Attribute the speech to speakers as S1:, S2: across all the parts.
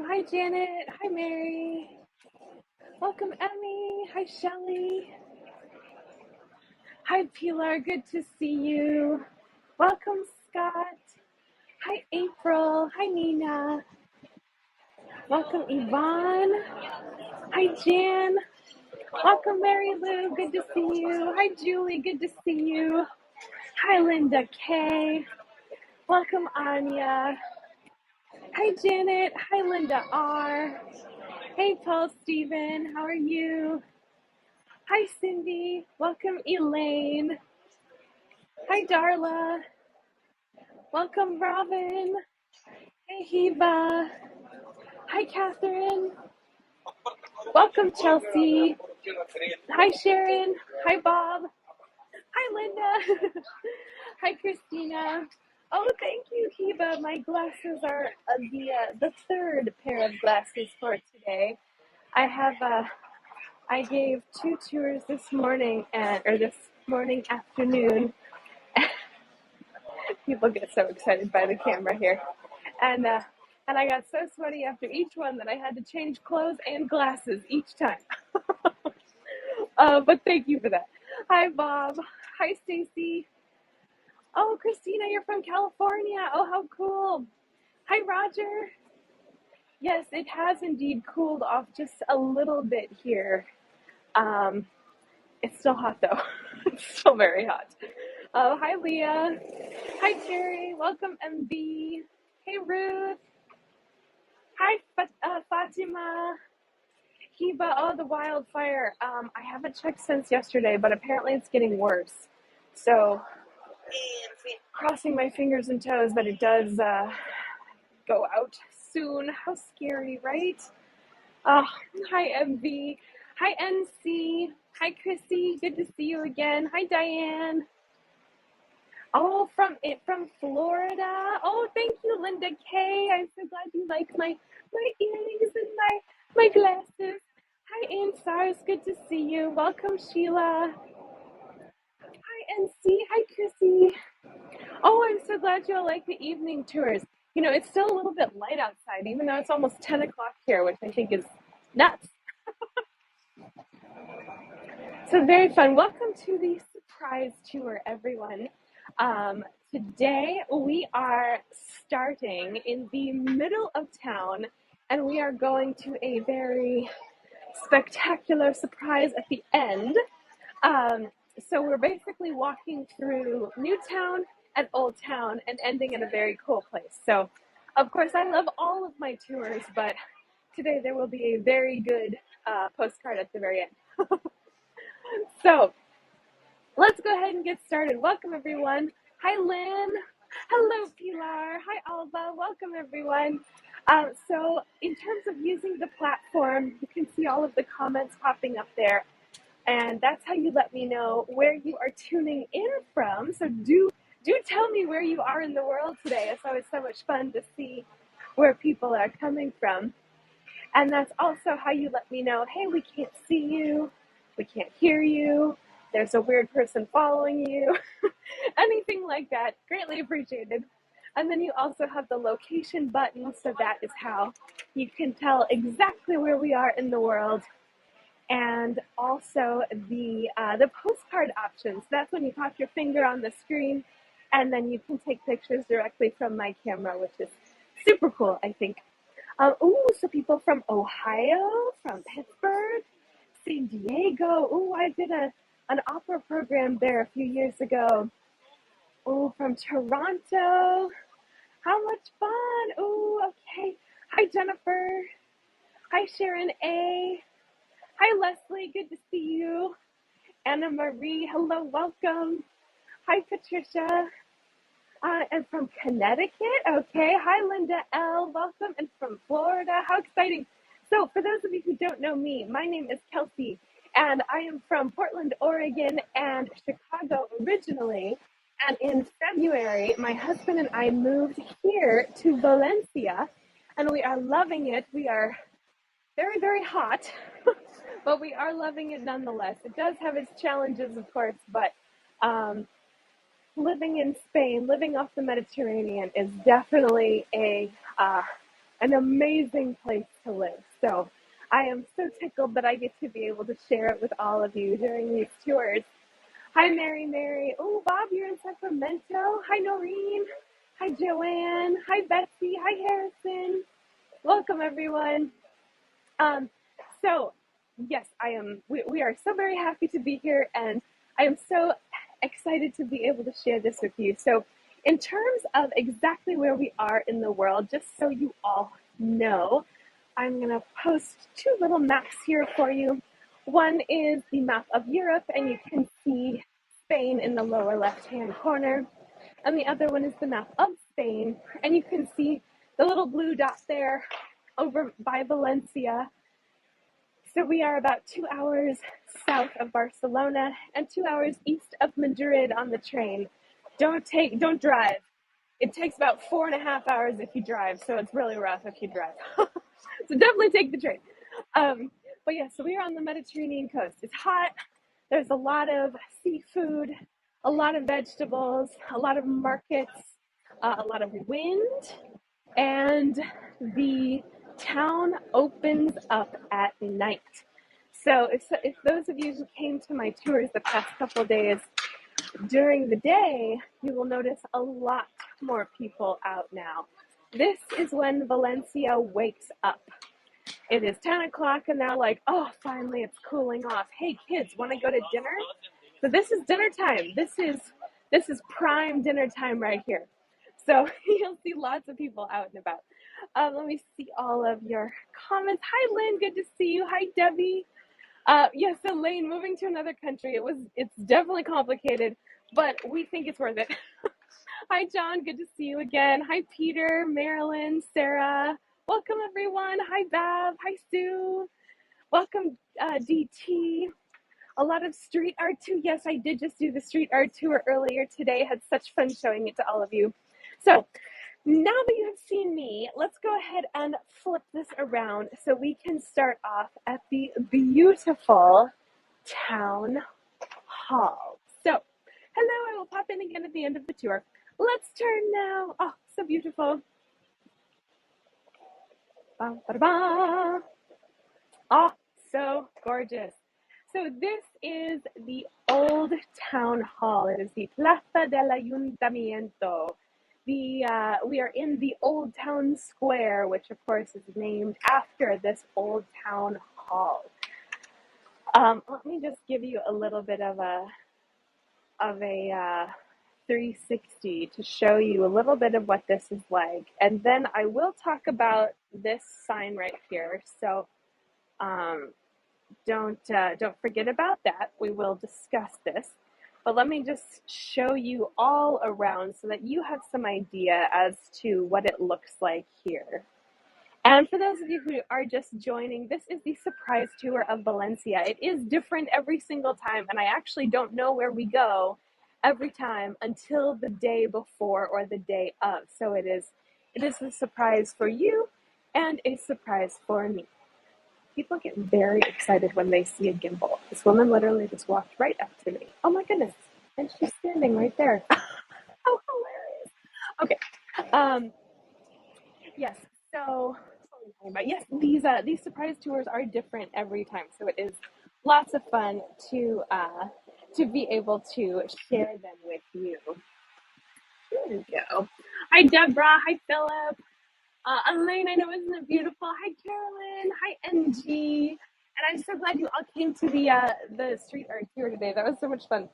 S1: Welcome. Hi, Janet. Hi, Mary. Welcome, Emmy. Hi, Shelley. Hi, Pilar. Good to see you. Welcome, Scott. Hi, April. Hi, Nina. Welcome, Yvonne. Hi, Jan. Welcome, Mary Lou. Good to see you. Hi, Julie. Good to see you. Hi, Linda K. Welcome, Anya. Hi, Janet. Hi, Linda R. Hey, Paul Stephen. How are you? Hi, Cindy. Welcome, Elaine. Hi, Darla. Welcome, Robin. Hey, Heba. Hi, Catherine. Welcome, Chelsea. Hi, Sharon. Hi, Bob. Hi, Linda. Hi, Christina. Oh, thank you, Heba. My glasses are the third pair of glasses for today. I gave 2 tours this morning or this morning afternoon. People get so excited by the camera here, and I got so sweaty after each one that I had to change clothes and glasses each time. But thank you for that. Hi, Bob. Hi, Stacy. Oh, Christina, you're from California. Oh, how cool. Hi, Roger. Yes, it has indeed cooled off just a little bit here. Um, it's still hot though. It's still very hot. Hi, Leah. Hi, Terry. Welcome, MB. Hey, Ruth. Hi, Fatima. Hiba. Oh, the wildfire. I haven't checked since yesterday, but apparently it's getting worse. So, crossing my fingers and toes that it does go out soon. How scary, right? Oh, hi, MV. Hi, NC. Hi, Chrissy. Good to see you again. Hi, Diane. Oh, from Florida. Oh, thank you, Linda K. I'm so glad you like my earrings and my glasses. Hi, Ann Stars. Good to see you. Welcome, Sheila. Hi, NC. Hi, Chrissy. Oh, I'm so glad you all like the evening tours. You know, it's still a little bit light outside, even though it's almost 10 o'clock here, which I think is nuts. So very fun. Welcome to the surprise tour, everyone. Today we are starting in the middle of town, and we are going to a very spectacular surprise at the end. Um, so we're basically walking through New Town and Old Town and ending in a very cool place. So, of course, I love all of my tours, but today there will be a very good postcard at the very end. So let's go ahead and get started. Welcome, everyone. Hi, Lynn. Hello, Pilar. Hi, Alba. Welcome, everyone. So in terms of using the platform, you can see all of the comments popping up there. And that's how you let me know where you are tuning in from. So do tell me where you are in the world today. It's always so much fun to see where people are coming from. And that's also how you let me know, hey, we can't see you, we can't hear you, there's a weird person following you, anything like that. Greatly appreciated. And then you also have the location button, so that is how you can tell exactly where we are in the world. And also the postcard options. That's when you pop your finger on the screen, and then you can take pictures directly from my camera, which is super cool, I think. So people from Ohio, from Pittsburgh, San Diego. I did an opera program there a few years ago. From Toronto. How much fun. Okay. Hi, Jennifer. Hi, Sharon A. Hi, Leslie. Good to see you. Anna Marie. Hello, welcome. Hi, Patricia. And from Connecticut. Okay. Hi, Linda L. Welcome. And from Florida. How exciting. So for those of you who don't know me, my name is Kelsey, and I am from Portland, Oregon, and Chicago originally. And in February, my husband and I moved here to Valencia, and we are loving it. We are very, very hot, but we are loving it nonetheless. It does have its challenges, of course, but living in Spain, living off the Mediterranean is definitely a an amazing place to live. So I am so tickled that I get to be able to share it with all of you during these tours. Hi, Mary. Oh, Bob, you're in Sacramento. Hi, Noreen. Hi, Joanne. Hi, Betsy. Hi, Harrison. Welcome, everyone. Um, so, yes, I am. We are so very happy to be here, and I am so excited to be able to share this with you. So, in terms of exactly where we are in the world, just so you all know, I'm going to post two little maps here for you. One is the map of Europe, and you can see Spain in the lower left-hand corner. And the other one is the map of Spain, and you can see the little blue dot there over by Valencia. So we are about 2 hours south of Barcelona and 2 hours east of Madrid on the train. Don't drive. It takes about 4.5 hours if you drive, so it's really rough if you drive. So definitely take the train. But yeah, so we are on the Mediterranean coast. It's hot. There's a lot of seafood, a lot of vegetables, a lot of markets, a lot of wind, and the town opens up at night. So if those of you who came to my tours the past couple of days, during the day, you will notice a lot more people out now. This is when Valencia wakes up. It is 10 o'clock and they're like, oh, finally it's cooling off. Hey kids, want to go to dinner? So this is dinner time. This is prime dinner time right here. So you'll see lots of people out and about. Let me see all of your comments. Hi, Lynn. Good to see you. Hi, Debbie. Yes, so Lane, moving to another country, it's definitely complicated, but we think it's worth it. Hi, John. Good to see you again. Hi, Peter, Marilyn, Sarah. Welcome, everyone. Hi, Bev. Hi, Sue. Welcome, DT. A lot of street art, too. Yes, I did just do the street art tour earlier today. Had such fun showing it to all of you. So now that you have seen me, let's go ahead and flip this around so we can start off at the beautiful town hall. So, hello, I will pop in again at the end of the tour. Let's turn now. Oh, so beautiful. Ba-ba-ba. Oh, so gorgeous. So this is the old town hall. It is the Plaza del Ayuntamiento. We are in the old town square, which of course is named after this old town hall. Let me just give you a little bit of a 360 to show you a little bit of what this is like, and then I will talk about this sign right here. So don't forget about that. We will discuss this, but let me just show you all around so that you have some idea as to what it looks like here. And for those of you who are just joining, this is the surprise tour of Valencia. It is different every single time, and I actually don't know where we go every time until the day before or the day of. So it is a surprise for you and a surprise for me. People get very excited when they see a gimbal. This woman literally just walked right up to me. Oh my goodness. And she's standing right there. How hilarious. Okay. Yes. So, yes, these surprise tours are different every time. So it is lots of fun to be able to share them with you. There we go. Hi, Deborah. Hi, Philip. Elaine, I know, isn't it beautiful? Hi, Carolyn. Hi, NG. And I'm so glad you all came to the street art tour today. That was so much fun.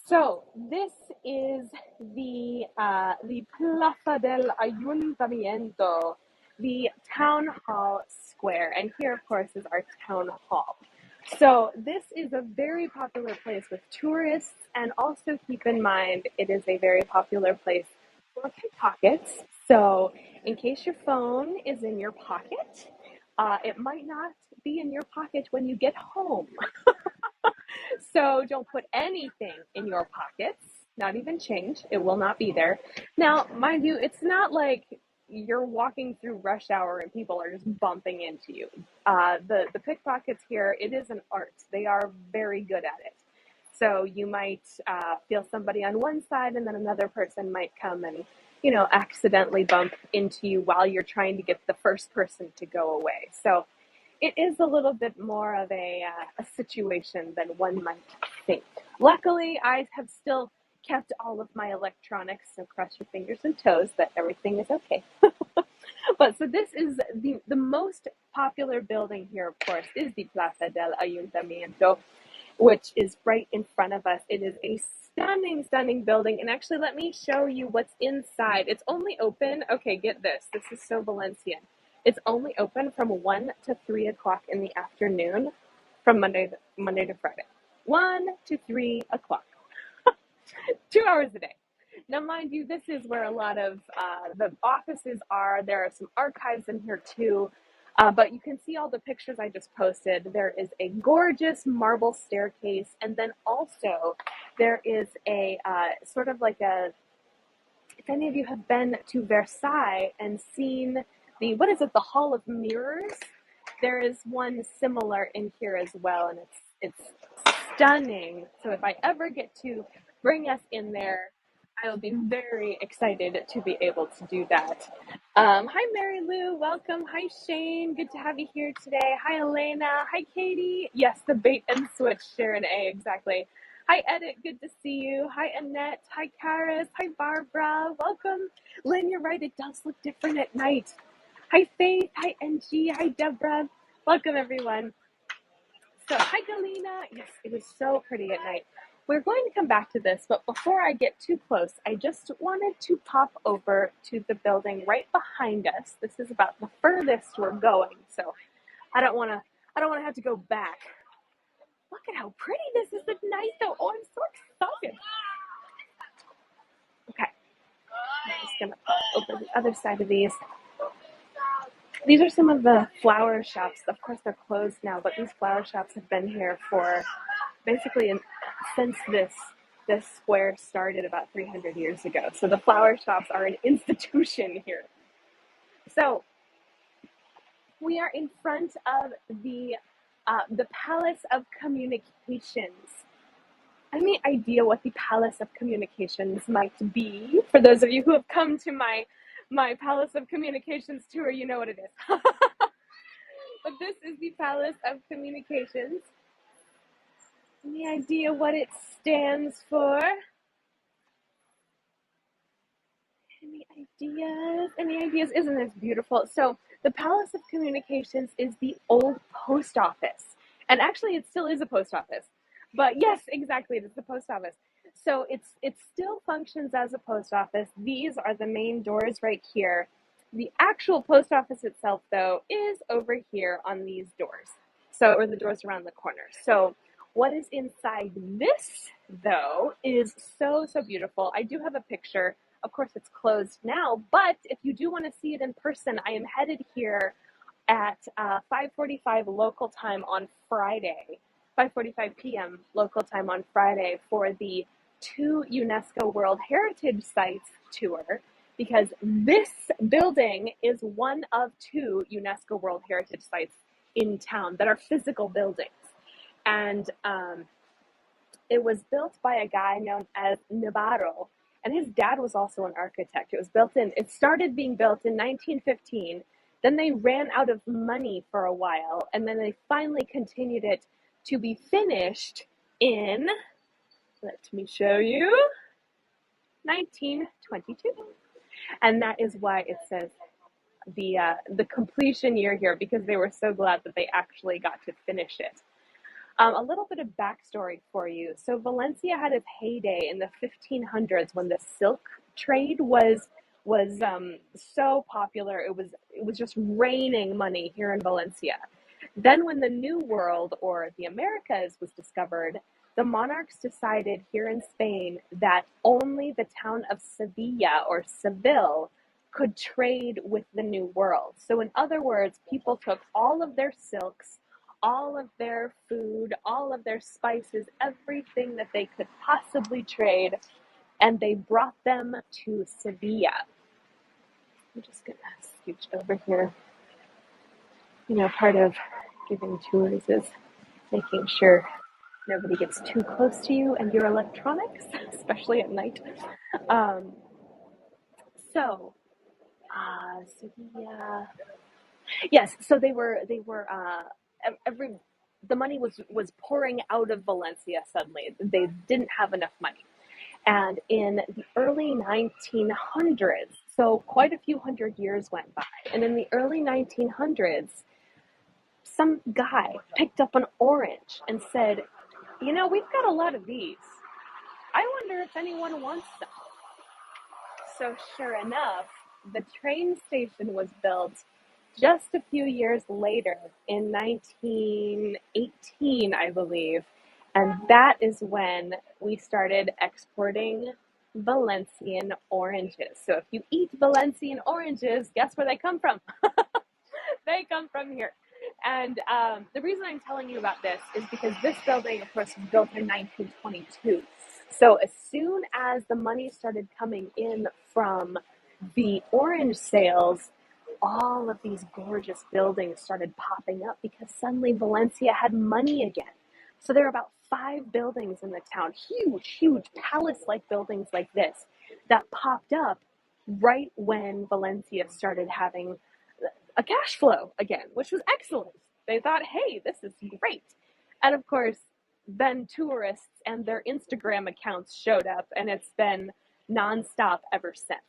S1: So this is the Plaza del Ayuntamiento, the town hall square, and here, of course, is our town hall. So this is a very popular place with tourists, and also keep in mind it is a very popular place for pickpockets. So in case your phone is in your pocket, it might not be in your pocket when you get home. So don't put anything in your pockets, not even change. It will not be there. Now, mind you, it's not like you're walking through rush hour and people are just bumping into you. The pickpockets here, it is an art. They are very good at it. So you might feel somebody on one side and then another person might come and accidentally bump into you while you're trying to get the first person to go away. So it is a little bit more of a situation than one might think. Luckily, I have still kept all of my electronics, so cross your fingers and toes that everything is okay. But so this is the most popular building here, of course, is the Plaza del Ayuntamiento, which is right in front of us. It is a stunning, stunning building. And actually, let me show you what's inside. It's only open. Okay, get this. This is so Valencian. It's only open from 1 to 3 o'clock in the afternoon from Monday to Friday. 1 to 3 o'clock. 2 hours a day. Now, mind you, this is where a lot of the offices are. There are some archives in here too. But you can see all the pictures I just posted. There is a gorgeous marble staircase. And then also there is a sort of like if any of you have been to Versailles and seen the Hall of Mirrors? There is one similar in here as well. And it's stunning. So if I ever get to bring us in there, I will be very excited to be able to do that. Hi, Mary Lou. Welcome. Hi, Shane. Good to have you here today. Hi, Elena. Hi, Katie. Yes, the bait and switch, Sharon A. Exactly. Hi, Edit. Good to see you. Hi, Annette. Hi, Karis. Hi, Barbara. Welcome. Lynn, you're right. It does look different at night. Hi, Faith. Hi, NG. Hi, Deborah. Welcome, everyone. So, hi, Galena. Yes, it is so pretty at night. We're going to come back to this, but before I get too close, I just wanted to pop over to the building right behind us. This is about the furthest we're going, so I don't want to have to go back. Look at how pretty this is at night, though. Oh, I'm so excited. Okay, I'm just gonna open the other side of these. These are some of the flower shops. Of course, they're closed now, but these flower shops have been here for basically since this square started about 300 years ago. So the flower shops are an institution here. So we are in front of the Palace of Communications. Any idea what the Palace of Communications might be? For those of you who have come to my Palace of Communications tour, you know what it is. But this is the Palace of Communications. Any idea what it stands for? Any ideas? Any ideas? Isn't this beautiful? So the Palace of Communications is the old post office. And actually it still is a post office. But yes, exactly, it's the post office. So it still functions as a post office. These are the main doors right here. The actual post office itself, though, is over here on these doors. So, or the doors around the corner. So what is inside this, though, is so, so beautiful. I do have a picture. Of course, it's closed now, but if you do want to see it in person, I am headed here at 5:45 local time on Friday, 5:45 p.m. local time on Friday for the 2 UNESCO World Heritage Sites tour, because this building is one of 2 UNESCO World Heritage Sites in town that are physical buildings. And it was built by a guy known as Navarro, and his dad was also an architect. It started being built in 1915. Then they ran out of money for a while, and then they finally continued it to be finished in, let me show you, 1922. And that is why it says the completion year here, because they were so glad that they actually got to finish it. A little bit of backstory for you. So Valencia had its heyday in the 1500s when the silk trade was so popular. It was just raining money here in Valencia. Then when the New World, or the Americas, was discovered, the monarchs decided here in Spain that only the town of Sevilla, or Seville, could trade with the New World. So in other words, people took all of their silks, all of their food, all of their spices, everything that they could possibly trade, and they brought them to Sevilla. I'm just going to scooch over here. Part of giving tours is making sure nobody gets too close to you and your electronics, especially at night. So, yes, so every the money was pouring out of Valencia suddenly. They didn't have enough money. And in the early 1900s, so quite a few hundred years went by, and in the early 1900s, some guy picked up an orange and said, we've got a lot of these. I wonder if anyone wants them. So sure enough, the train station was built just a few years later in 1918, I believe. And that is when we started exporting Valencian oranges. So if you eat Valencian oranges, guess where they come from? They come from here. And the reason I'm telling you about this is because this building, of course, was built in 1922. So as soon as the money started coming in from the orange sales, all of these gorgeous buildings started popping up because suddenly Valencia had money again. So there are about 5 buildings in the town, huge palace-like buildings like this, that popped up right when Valencia started having a cash flow again, which was excellent. They thought, hey, this is great. And of course, then tourists and their Instagram accounts showed up, and it's been nonstop ever since.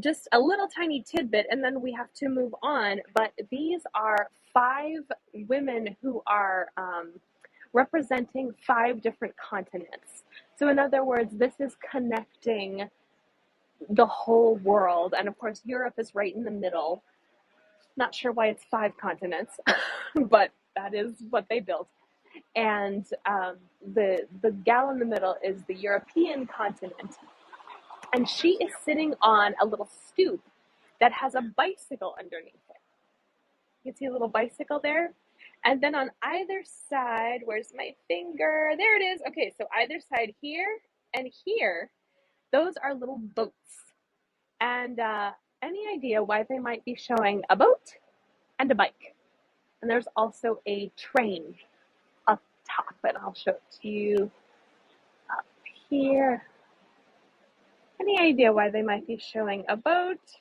S1: Just a little tiny tidbit, and then we have to move on. But these are 5 women who are representing 5 different continents. So, in other words, this is connecting the whole world. And of course, Europe is right in the middle. Not sure why it's 5 continents, but that is what they built. And the gal in the middle is the European continent, and she is sitting on a little stoop that has a bicycle underneath it. You can see a little bicycle there. And then on either side, where's my finger? There it is. Okay, so either side here and here, those are little boats. And any idea why they might be showing a boat and a bike? And there's also a train up top, and I'll show it to you up here. Any idea why they might be showing a boat,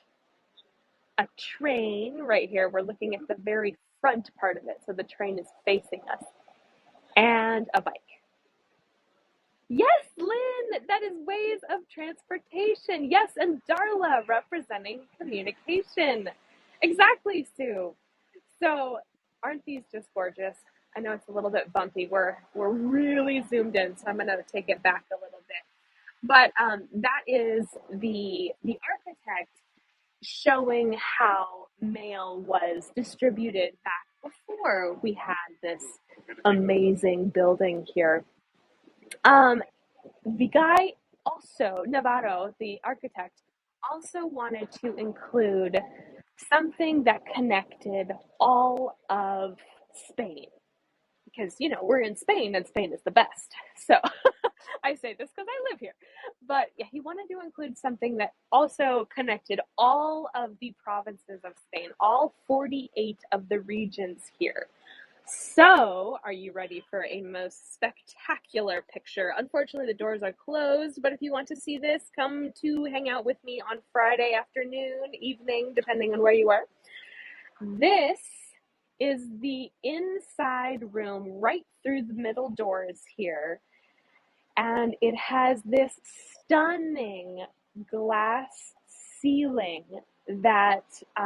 S1: a train right here? We're looking at the very front part of it, so the train is facing us, and a bike. Yes, Lynn, that is ways of transportation. Yes, and Darla representing communication. Exactly, Sue. So aren't these just gorgeous? I know it's a little bit bumpy. We're really zoomed in, so I'm going to take it back a little bit. But that is the architect showing how mail was distributed back before we had this amazing building here. The guy also, Navarro, the architect, also wanted to include something that connected all of Spain. Because, we're in Spain and Spain is the best. So I say this because I live here. But yeah, he wanted to include something that also connected all of the provinces of Spain, all 48 of the regions here. So, are you ready for a most spectacular picture? Unfortunately, the doors are closed, but if you want to see this, come to hang out with me on Friday afternoon, evening, depending on where you are. This is the inside room right through the middle doors here. And it has this stunning glass ceiling that,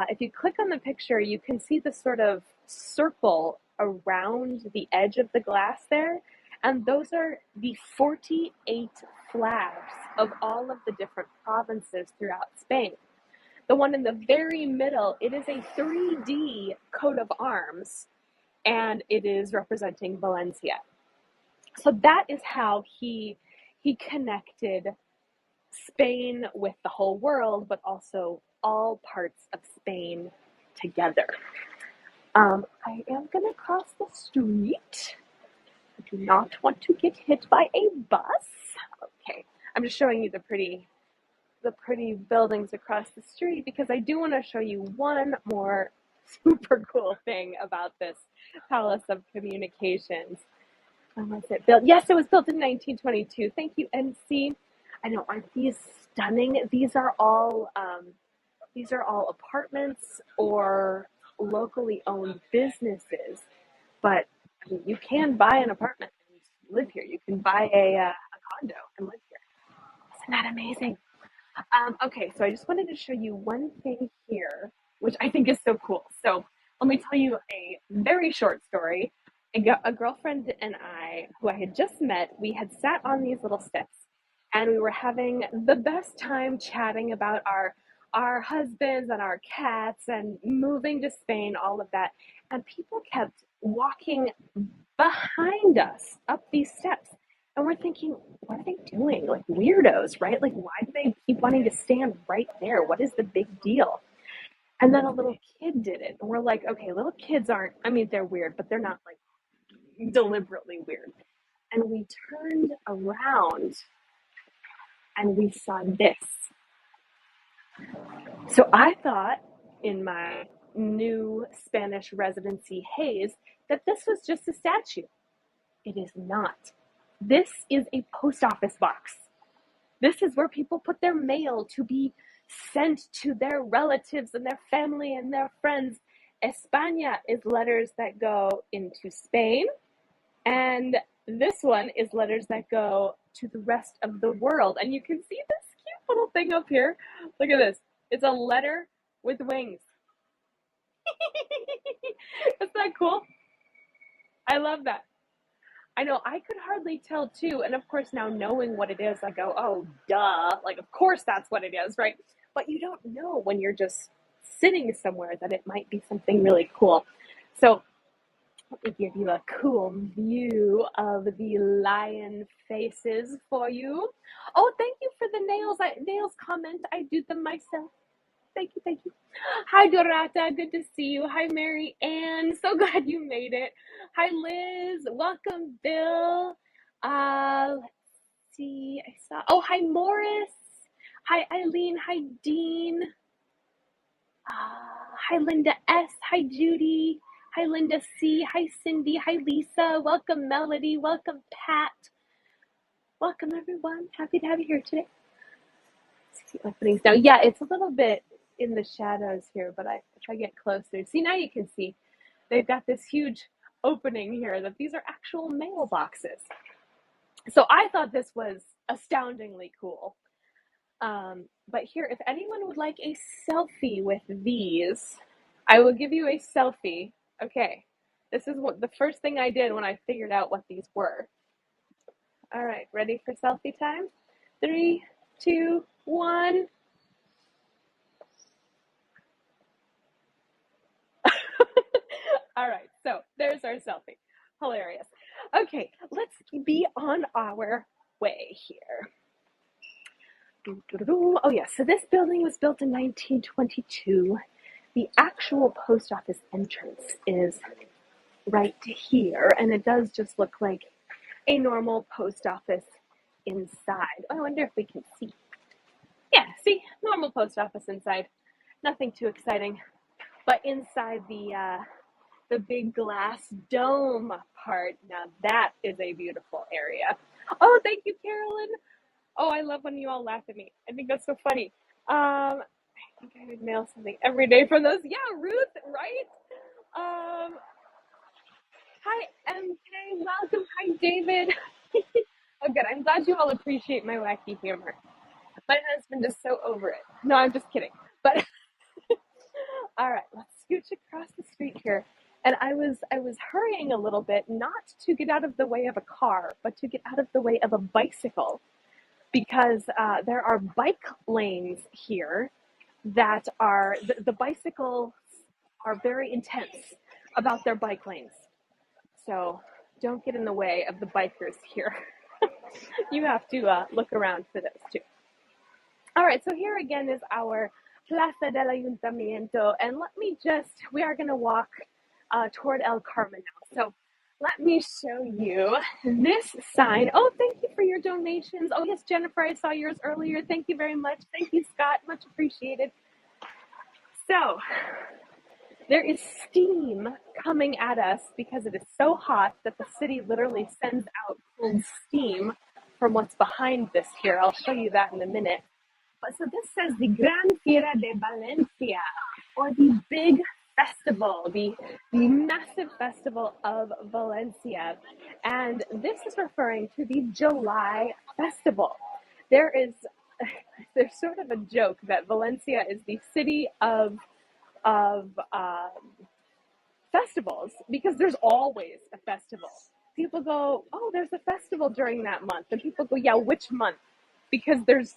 S1: if you click on the picture, you can see the sort of circle around the edge of the glass there. And those are the 48 flags of all of the different provinces throughout Spain. The one in the very middle, it is a 3D coat of arms, and it is representing Valencia. So that is how he connected Spain with the whole world, but also all parts of Spain together. I am going to cross the street. I do not want to get hit by a bus. Okay, I'm just showing you the pretty buildings across the street because I do want to show you one more super cool thing about this Palace of Communications. When was it built? Yes, it was built in 1922. Thank you, NC. I know, aren't these stunning? These are all apartments or locally owned businesses, but I mean, you can buy an apartment and live here. You can buy a condo and live here. Isn't that amazing? Okay, so I just wanted to show you one thing here, which I think is so cool. So let me tell you a very short story. A girlfriend and I, who I had just met, we had sat on these little steps, and we were having the best time chatting about our husbands and our cats and moving to Spain, all of that. And people kept walking behind us up these steps. And we're thinking, what are they doing? Like weirdos, right? Like, why do they keep wanting to stand right there? What is the big deal? And then a little kid did it. And we're like, okay, little kids aren't, I mean, they're weird, but they're not like deliberately weird. And we turned around and we saw this. So I thought in my new Spanish residency haze that this was just a statue. It is not. This is a post office box. This is where people put their mail to be sent to their relatives and their family and their friends. España is letters that go into Spain, and this one is letters that go to the rest of the world. And you can see this cute little thing up here. Look at this. It's a letter with wings. Isn't that cool? I love that. I know, I could hardly tell too. And of course, now knowing what it is, I go, oh, duh. Like, of course that's what it is, right? But you don't know when you're just sitting somewhere that it might be something really cool. So let me give you a cool view of the lion faces for you. Oh, thank you for the nails comment. I do them myself. Thank you, thank you. Hi, Dorata. Good to see you. Hi, Mary Ann. So glad you made it. Hi, Liz. Welcome, Bill. Let's see. I saw. Oh, hi, Morris. Hi, Eileen. Hi, Dean. Hi, Linda S. Hi, Judy. Hi, Linda C. Hi, Cindy. Hi, Lisa. Welcome, Melody. Welcome, Pat. Welcome, everyone. Happy to have you here today. See openings now. Yeah, it's a little bit in the shadows here, but if I get closer, see, now you can see they've got this huge opening here that these are actual mailboxes. So I thought this was astoundingly cool. But here, if anyone would like a selfie with these, I will give you a selfie. Okay, this is what the first thing I did when I figured out what these were. All right, ready for selfie time? 3, 2, 1. All right, so there's our selfie. Hilarious. Okay, let's be on our way here. Oh, yeah, so this building was built in 1922. The actual post office entrance is right here, and it does just look like a normal post office inside. Oh, I wonder if we can see. Yeah, see, normal post office inside. Nothing too exciting. But inside the big glass dome part, now that is a beautiful area. Oh, thank you, Carolyn. Oh, I love when you all laugh at me. I think that's so funny. I think I would mail something every day from those. Yeah, Ruth, right? Hi, MK. Welcome. Hi, David. Oh, good. I'm glad you all appreciate my wacky humor. My husband is so over it. No, I'm just kidding. But all right, let's scooch across the street here. And I was hurrying a little bit, not to get out of the way of a car, but to get out of the way of a bicycle, because there are bike lanes here that are the bicycles are very intense about their bike lanes. So don't get in the way of the bikers here. You have to look around for those too. All right, so here again is our Plaza del Ayuntamiento, and we are going to walk toward El Carmen now. So let me show you this sign. Oh, thank you for your donations. Oh, yes, Jennifer, I saw yours earlier. Thank you very much. Thank you, Scott. Much appreciated. So there is steam coming at us because it is so hot that the city literally sends out cold steam from what's behind this here. I'll show you that in a minute. But so this says the Gran Fiera de Valencia, or the big festival, the massive festival of Valencia. And this is referring to the July festival. There's sort of a joke that Valencia is the city of festivals, because there's always a festival. People go, oh, there's a festival during that month. And people go, yeah, which month? Because there's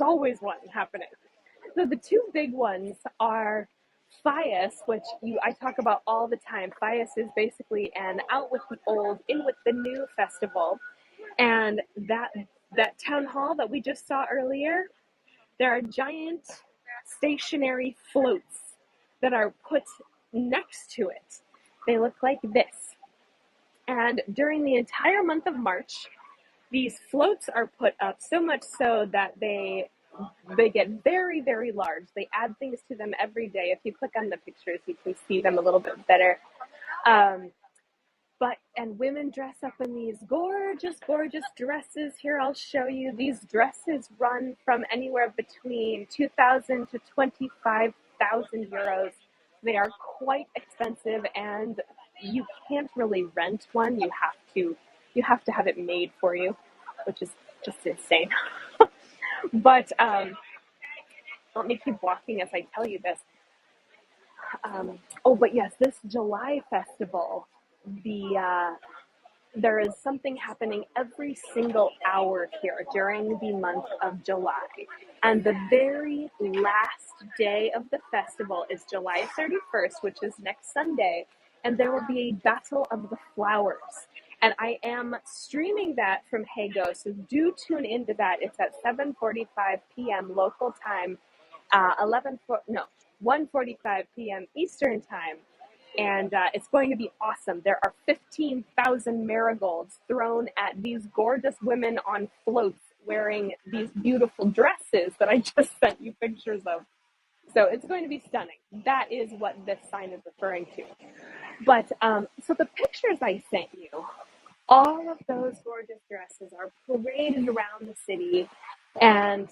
S1: always one happening. So the two big ones are Fias, which I talk about all the time. Fias is basically an out with the old, in with the new festival. And that town hall that we just saw earlier, there are giant stationary floats that are put next to it. They look like this. And during the entire month of March, these floats are put up, so much so that they get very, very large. They add things to them every day. If you click on the pictures, you can see them a little bit better. And women dress up in these gorgeous, gorgeous dresses. Here, I'll show you. These dresses run from anywhere between 2,000 to 25,000 euros. They are quite expensive, and you can't really rent one. You have to have it made for you, which is just insane. But let me keep walking as I tell you this. But yes, this July festival, there is something happening every single hour here during the month of July. And the very last day of the festival is July 31st, which is next Sunday. And there will be a Battle of the Flowers. And I am streaming that from Hago, so do tune into that. It's at 7:45 p.m. local time, 1:45 p.m. Eastern time. And it's going to be awesome. There are 15,000 marigolds thrown at these gorgeous women on floats wearing these beautiful dresses that I just sent you pictures of. So it's going to be stunning. That is what this sign is referring to. But so the pictures I sent you, all of those gorgeous dresses are paraded around the city, and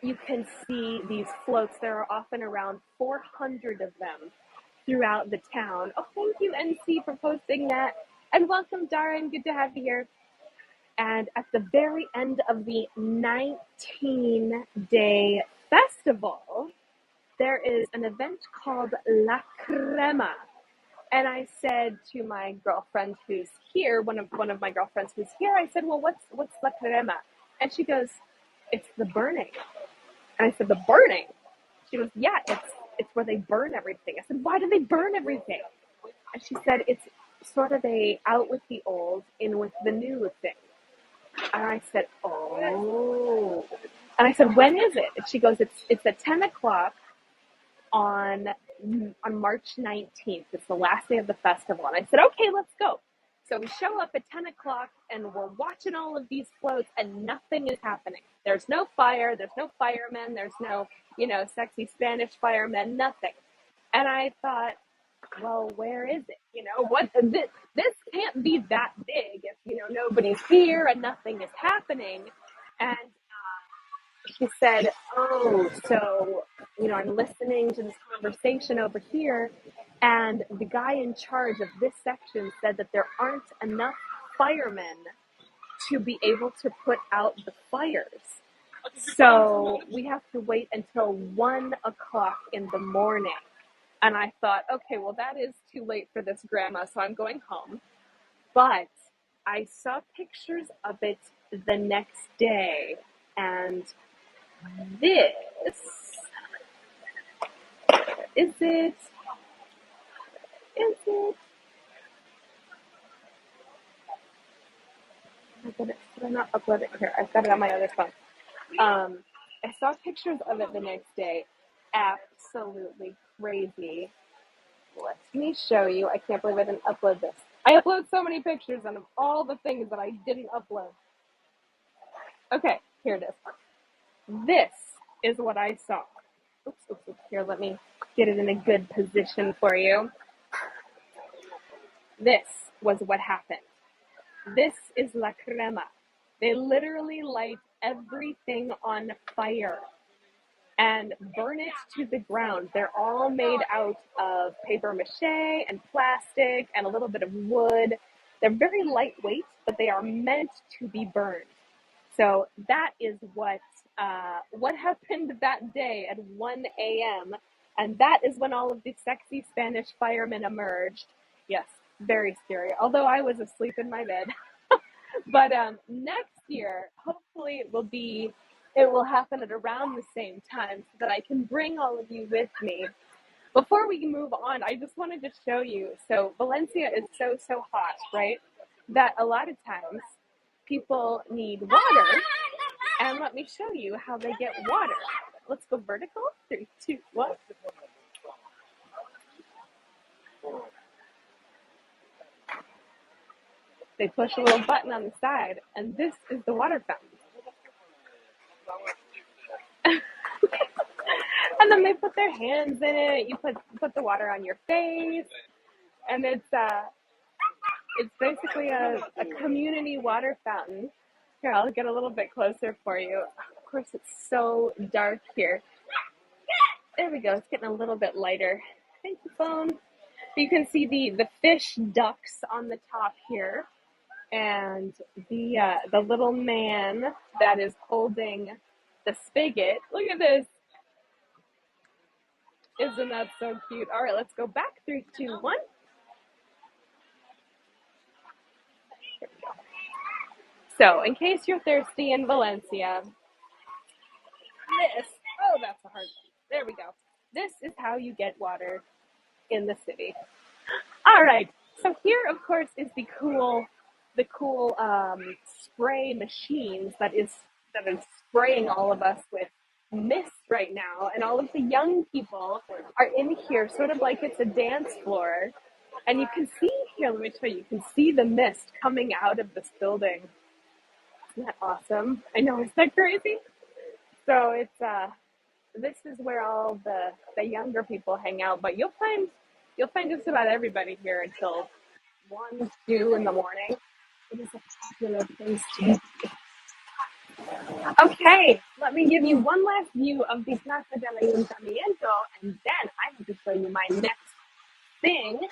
S1: you can see these floats. There are often around 400 of them throughout the town. Oh, thank you, NC, for posting that. And welcome, Darren. Good to have you here. And at the very end of the 19-day festival, there is an event called La Crema. And I said to my girlfriend who's here, one of my girlfriends who's here, I said, well, what's La Crema? And she goes, it's the burning. And I said, the burning? She goes, yeah, it's where they burn everything. I said, why do they burn everything? And she said, it's sort of a out with the old, in with the new thing. And I said, oh. And I said, when is it? And she goes, it's at 10 o'clock on March 19th. It's the last day of the festival. And I said, okay, let's go. So we show up at 10 o'clock and we're watching all of these floats and nothing is happening. There's no fire. There's no firemen. There's no, sexy Spanish firemen, nothing. And I thought, well, where is it? What this can't be that big if, nobody's here and nothing is happening. And she said, oh, so, I'm listening to this conversation over here, and the guy in charge of this section said that there aren't enough firemen to be able to put out the fires. So we have to wait until 1 o'clock in the morning. And I thought, okay, well, that is too late for this grandma, so I'm going home. But I saw pictures of it the next day, and this is it. Did I not upload it here? I've got it on my other phone. I saw pictures of it the next day. Absolutely crazy. Let me show you. I can't believe I didn't upload this. I upload so many pictures and of all the things that I didn't upload. Okay, here it is. This is what I saw. Oops. Here, let me get it in a good position for you. This was what happened. This is La Crema. They literally light everything on fire and burn it to the ground. They're all made out of paper mache and plastic and a little bit of wood. They're very lightweight, but they are meant to be burned. So that is what happened that day at 1 a.m. And that is when all of the sexy Spanish firemen emerged. Yes, very scary. Although I was asleep in my bed. But next year, hopefully, it will happen at around the same time so that I can bring all of you with me. Before we move on, I just wanted to show you. So Valencia is so hot, right? That a lot of times people need water, and let me show you how they get water. Let's go vertical. 3, 2, 1. They push a little button on the side, and this is the water fountain. And then they put their hands in it. You put the water on your face, and it's basically a community water fountain. Here, I'll get a little bit closer for you. Of course, it's so dark here. There we go. It's getting a little bit lighter. Thank you, phone. You can see the fish ducks on the top here, and the little man that is holding the spigot. Look at this. Isn't that so cute? All right, let's go back. 3, 2, 1. So, in case you're thirsty in Valencia, that's a hard one. There we go. This is how you get water in the city. All right. So here, of course, is the cool spray machines that is spraying all of us with mist right now, and all of the young people are in here, sort of like it's a dance floor. And you can see here. Let me show you. You can see the mist coming out of this building. Isn't that awesome? I know. Isn't that crazy? So it's this is where all the younger people hang out, but you'll find just about everybody here until 1, 2 in the morning. It is a popular place to be. Okay, let me give you one last view of the Plaza del Ayuntamiento, and then I have to show you my next thing.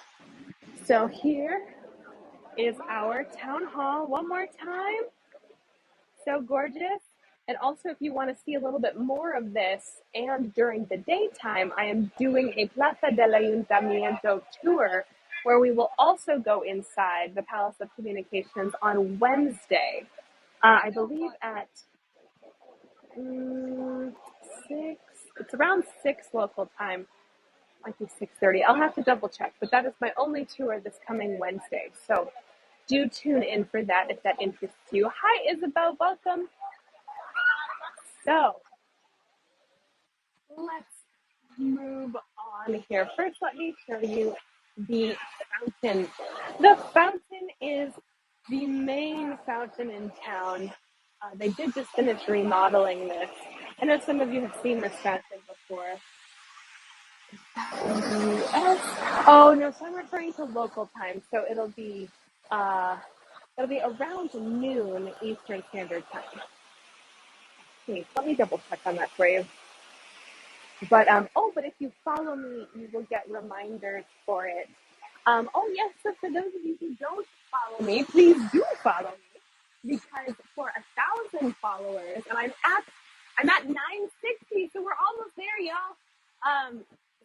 S1: So here is our town hall one more time. So gorgeous. And also, if you want to see a little bit more of this, and during the daytime, I am doing a Plaza del Ayuntamiento tour where we will also go inside the Palace of Communications on Wednesday. I believe at 6. It's around 6 local time. Might be 6:30. I'll have to double check, but that is my only tour this coming Wednesday. So do tune in for that if that interests you. Hi, Isabel. Welcome. So let's move on here. First, let me show you the fountain. The fountain is the main fountain in town. They did just finish remodeling this. I know some of you have seen this fountain before. Oh no, so I'm referring to local time. So it'll be around noon Eastern Standard Time. Okay, let me double check on that for you. But but if you follow me, you will get reminders for it. Yes, so for those of you who don't follow me, please do follow me, because for 1,000 followers, and I'm at 960, so we're almost there, y'all.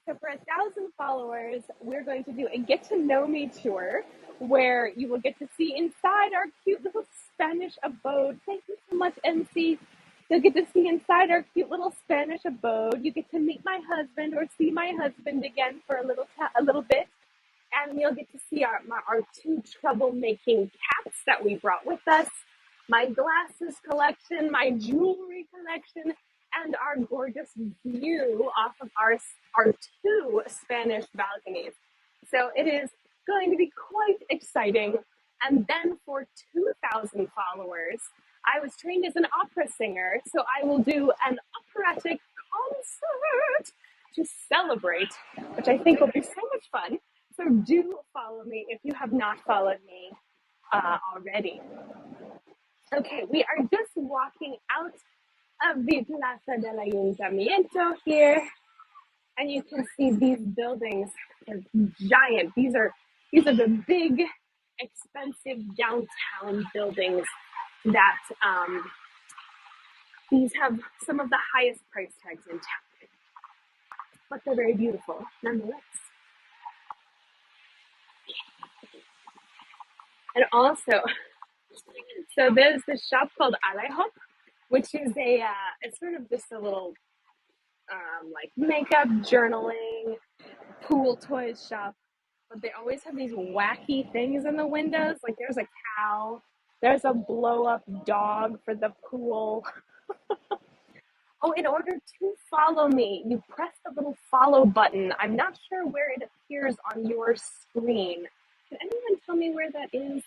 S1: So for 1,000 followers, we're going to do a get to know me tour where you will get to see inside our cute little Spanish abode. Thank you so much, MC. You'll get to see inside our cute little Spanish abode. You get to meet my husband or see my husband again for a little bit. And you'll get to see our 2 troublemaking cats that we brought with us, my glasses collection, my jewelry collection, and our gorgeous view off of our 2 Spanish balconies. So it is going to be quite exciting. And then for 2,000 followers, I was trained as an opera singer, so I will do an operatic concert to celebrate, which I think will be so much fun. So do follow me if you have not followed me already. Okay, we are just walking out of the Plaza del Ayuntamiento here, and you can see these buildings are giant. These are the big, expensive downtown buildings that these have some of the highest price tags in town, but they're very beautiful nonetheless. And also, so there's this shop called Alehop, which is it's sort of just a little like makeup, journaling, pool toys shop. But they always have these wacky things in the windows. Like there's a cow, there's a blow up dog for the pool. Oh, in order to follow me, you press the little follow button. I'm not sure where it appears on your screen. Can anyone tell me where that is?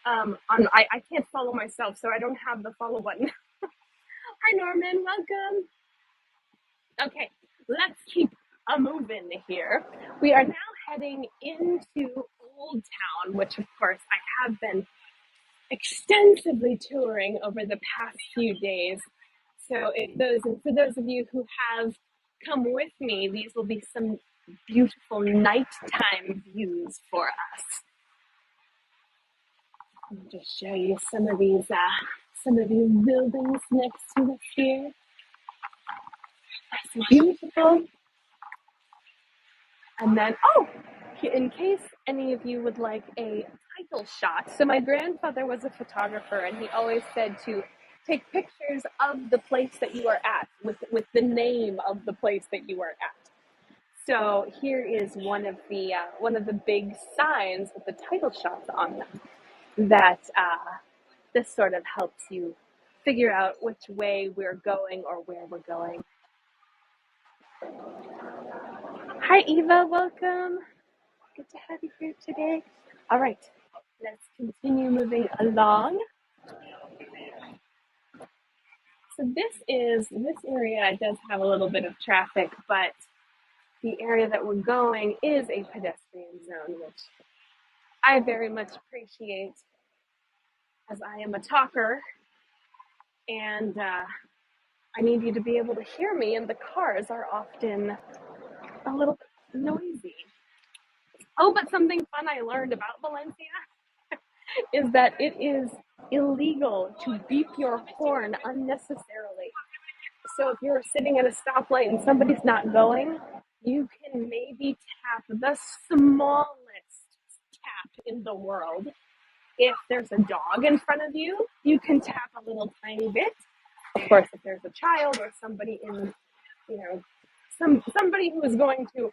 S1: I can't follow myself, so I don't have the follow button. Hi, Norman. Welcome. Okay, let's keep a moving here. We are now heading into Old Town, which, of course, I have been extensively touring over the past few days. So, for those of you who have come with me, these will be some beautiful nighttime views for us. Let me just show you some of these buildings next to us here. That's beautiful. And then, in case any of you would like a title shot, so my grandfather was a photographer, and he always said to take pictures of the place that you are at with the name of the place that you are at. So here is one of the big signs with the title shots on them that this sort of helps you figure out which way we're going or where we're going. Hi, Eva. Welcome. Good to have you here today. All right, let's continue moving along. So this area does have a little bit of traffic, but the area that we're going is a pedestrian zone, which I very much appreciate, as I am a talker, and I need you to be able to hear me, and the cars are often a little bit noisy. Oh, but something fun I learned about Valencia is that it is illegal to beep your horn unnecessarily. So if you're sitting at a stoplight and somebody's not going, you can maybe tap the smallest tap in the world. If there's a dog in front of you, you can tap a little tiny bit. Of course, if there's a child or somebody somebody who is going to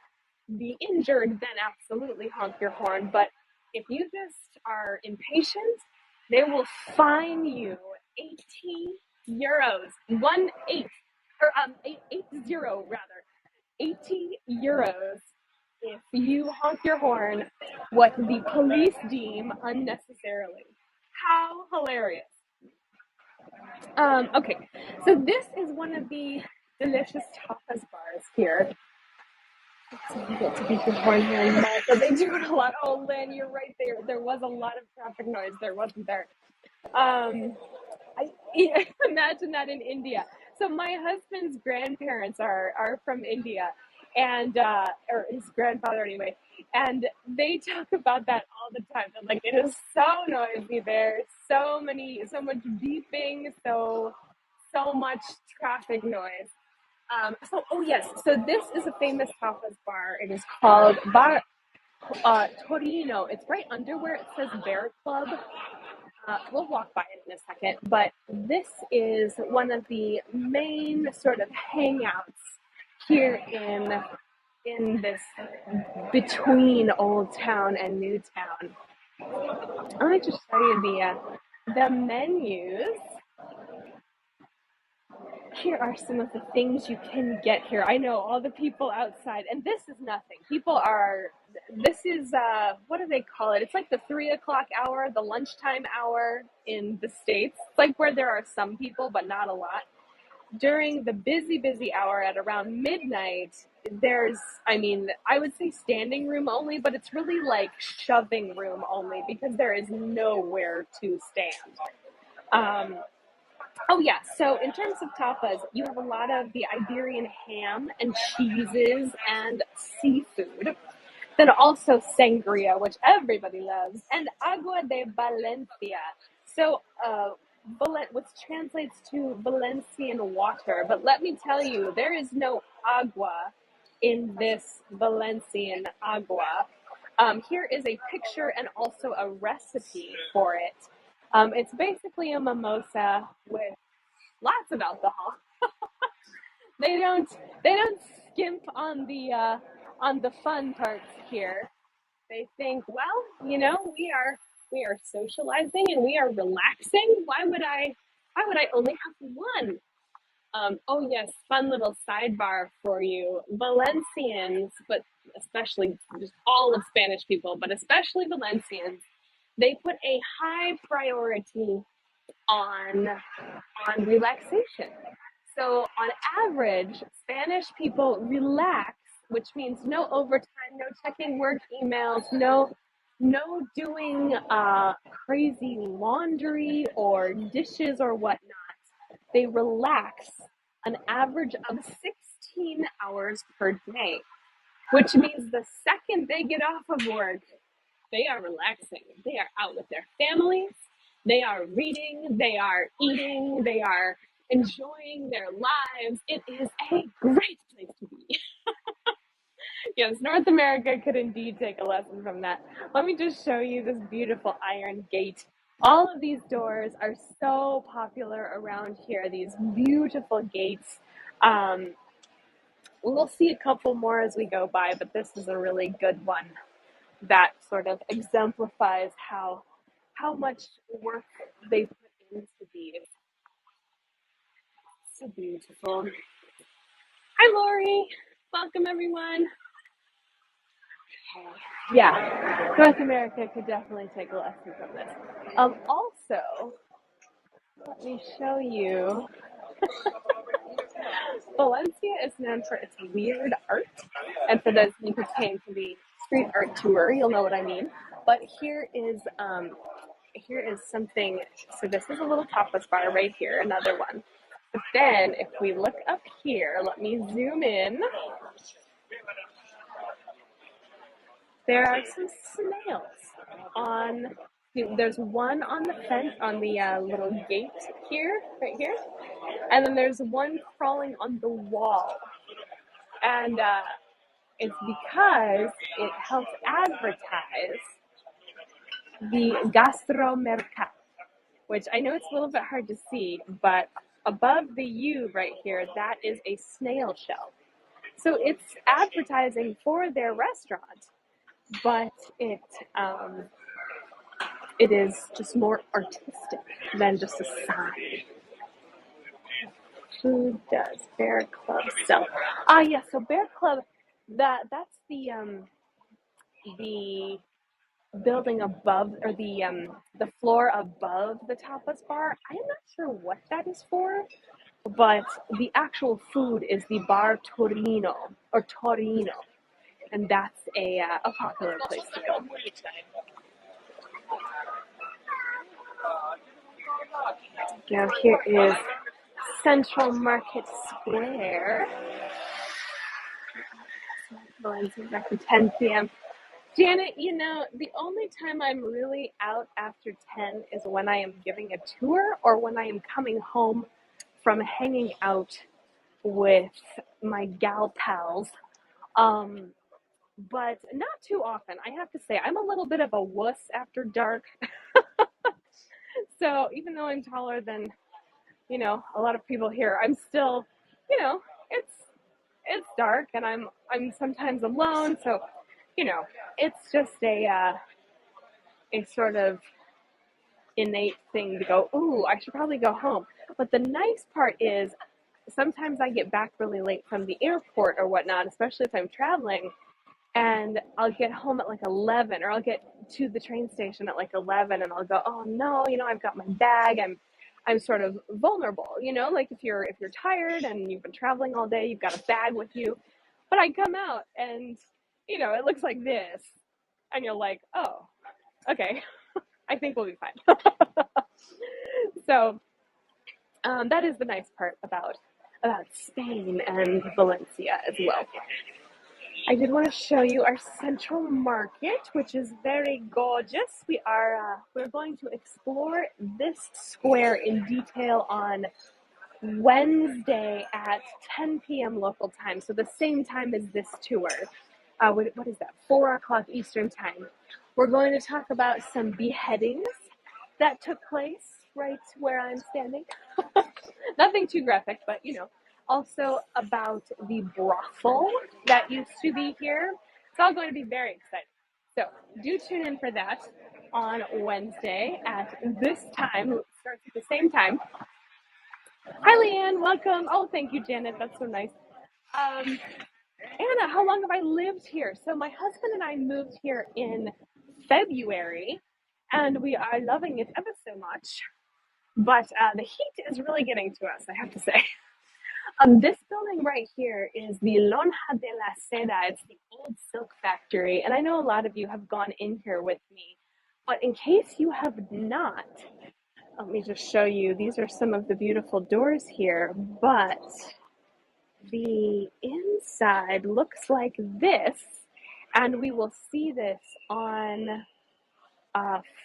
S1: be injured, then absolutely honk your horn. But if you just are impatient, they will fine you 80 euros, 80 euros if you honk your horn what the police deem unnecessarily. How hilarious. Okay, so this is one of the delicious tapas bars here. So you get to beat your horn here in America. They do it a lot. Oh, Lynn, you're right there. There was a lot of traffic noise there, wasn't there? I imagine that in India. So my husband's grandparents are from India, and or his grandfather anyway, and they talk about that all the time. They're like, it is so noisy there, so much beeping, so much traffic noise. So this is a famous tapas bar. It is called Bar Torino. It's right under where it says Bear Club. We'll walk by it in a second, but this is one of the main sort of hangouts here in this between Old Town and New Town. Let me just show you the menus. Here are some of the things you can get here. I know all the people outside, and this is nothing. This is, what do they call it? It's like the 3 o'clock hour, the lunchtime hour in the States. It's like where there are some people, but not a lot. During the busy hour at around midnight, I would say standing room only, but it's really like shoving room only because there is nowhere to stand. Um, oh yeah, so in terms of tapas, you have a lot of the Iberian ham and cheeses and seafood. Then also sangria, which everybody loves, and agua de Valencia. So, which translates to Valencian water. But let me tell you, there is no agua in this Valencian agua. Here is a picture and also a recipe for it. It's basically a mimosa with lots of alcohol. They don't they don't skimp on the fun parts here. They think, well, we are socializing and we are relaxing. Why would I only have one? Oh yes, fun little sidebar for you. Valencians, but especially just all of Spanish people, but especially Valencians, they put a high priority on relaxation. So on average, Spanish people relax, which means no overtime, no checking work emails, no doing crazy laundry or dishes or whatnot. They relax an average of 16 hours per day, which means the second they get off of work, they are relaxing. They are out with their families. They are reading. They are eating. They are enjoying their lives. It is a great place to be. Yes, North America could indeed take a lesson from that. Let me just show you this beautiful iron gate. All of these doors are so popular around here, these beautiful gates. Um, we'll see a couple more as we go by, but this is a really good one that sort of exemplifies how much work they put into these. So beautiful. Hi, Lori. Welcome, everyone. Yeah, North America could definitely take a lesson from this. Also, let me show you. Valencia is known for its weird art, and for those of you who came to the street art tour, you'll know what I mean. But here is something. So this is a little tapas bar right here, another one. But then if we look up here, let me zoom in. There are some snails on. There's one on the fence on the little gate here, right here, and then there's one crawling on the wall. And it's because it helps advertise the gastromercat, which I know it's a little bit hard to see, but above the U right here, that is a snail shell. So it's advertising for their restaurant, but it is just more artistic than just a sign. Who does Bear Club sell? Ah, yeah. So Bear Club, that's the building above, or the floor above the tapas bar. I am not sure what that is for, but the actual food is the bar Torino or Torino, and that's a popular place to go. Now here is Central Market Square. Valencia after 10 p.m. Janet, the only time I'm really out after 10 is when I am giving a tour or when I am coming home from hanging out with my gal pals. Um, but not too often. I have to say, I'm a little bit of a wuss after dark. So even though I'm taller than, a lot of people here, I'm still, it's dark and I'm sometimes alone. So, it's just a sort of innate thing to go, ooh, I should probably go home. But the nice part is sometimes I get back really late from the airport or whatnot, especially if I'm traveling, and I'll get home at like 11, or I'll get to the train station at like 11, and I'll go, oh no, I've got my bag. I'm sort of vulnerable, like if you're tired and you've been traveling all day, you've got a bag with you. But I come out and it looks like this, and you're like, oh, okay, I think we'll be fine. So that is the nice part about Spain and Valencia as well. I did want to show you our central market, which is very gorgeous. We're going to explore this square in detail on Wednesday at 10 p.m. local time, so the same time as this tour. What is that? 4 o'clock Eastern time. We're going to talk about some beheadings that took place right where I'm standing. Nothing too graphic, but also about the brothel that used to be here. It's all going to be very exciting. So do tune in for that on Wednesday at this time. It starts at the same time. Hi, Leanne. Welcome. Oh, thank you, Janet. That's so nice. Anna, how long have I lived here? So my husband and I moved here in February, and we are loving it ever so much. But the heat is really getting to us, I have to say. This building right here is the Lonja de la Seda. It's the old silk factory. And I know a lot of you have gone in here with me. But in case you have not, let me just show you. These are some of the beautiful doors here. But the inside looks like this. And we will see this on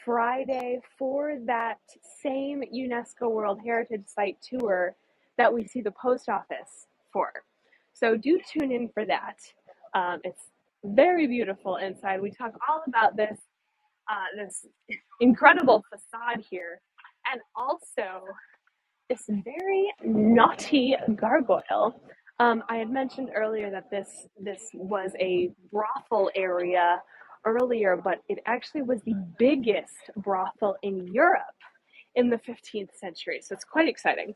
S1: Friday for that same UNESCO World Heritage Site tour that we see the post office for. So do tune in for that. It's very beautiful inside. We talk all about this incredible facade here, and also this very naughty gargoyle. I had mentioned earlier that this was a brothel area earlier, but it actually was the biggest brothel in Europe in the 15th century. So it's quite exciting.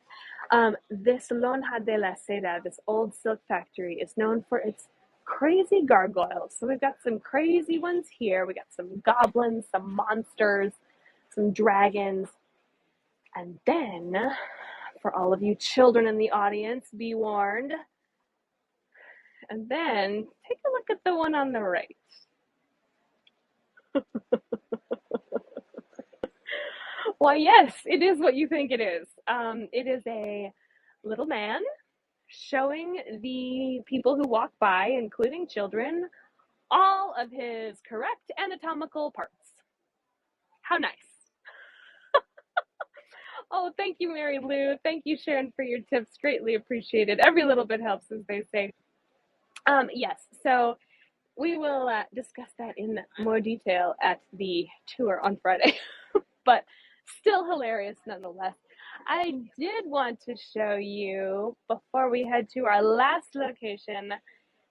S1: This Lonja de la Seda, this old silk factory, is known for its crazy gargoyles. So we've got some crazy ones here. We got some goblins, some monsters, some dragons. And then, for all of you children in the audience, be warned. And then, take a look at the one on the right. Why, yes, it is what you think it is. It is a little man showing the people who walk by, including children, all of his correct anatomical parts. How nice. Oh, thank you, Mary Lou. Thank you, Sharon, for your tips. Greatly appreciated. Every little bit helps, as they say. Yes, so we will discuss that in more detail at the tour on Friday, but still hilarious nonetheless. I did want to show you, before we head to our last location,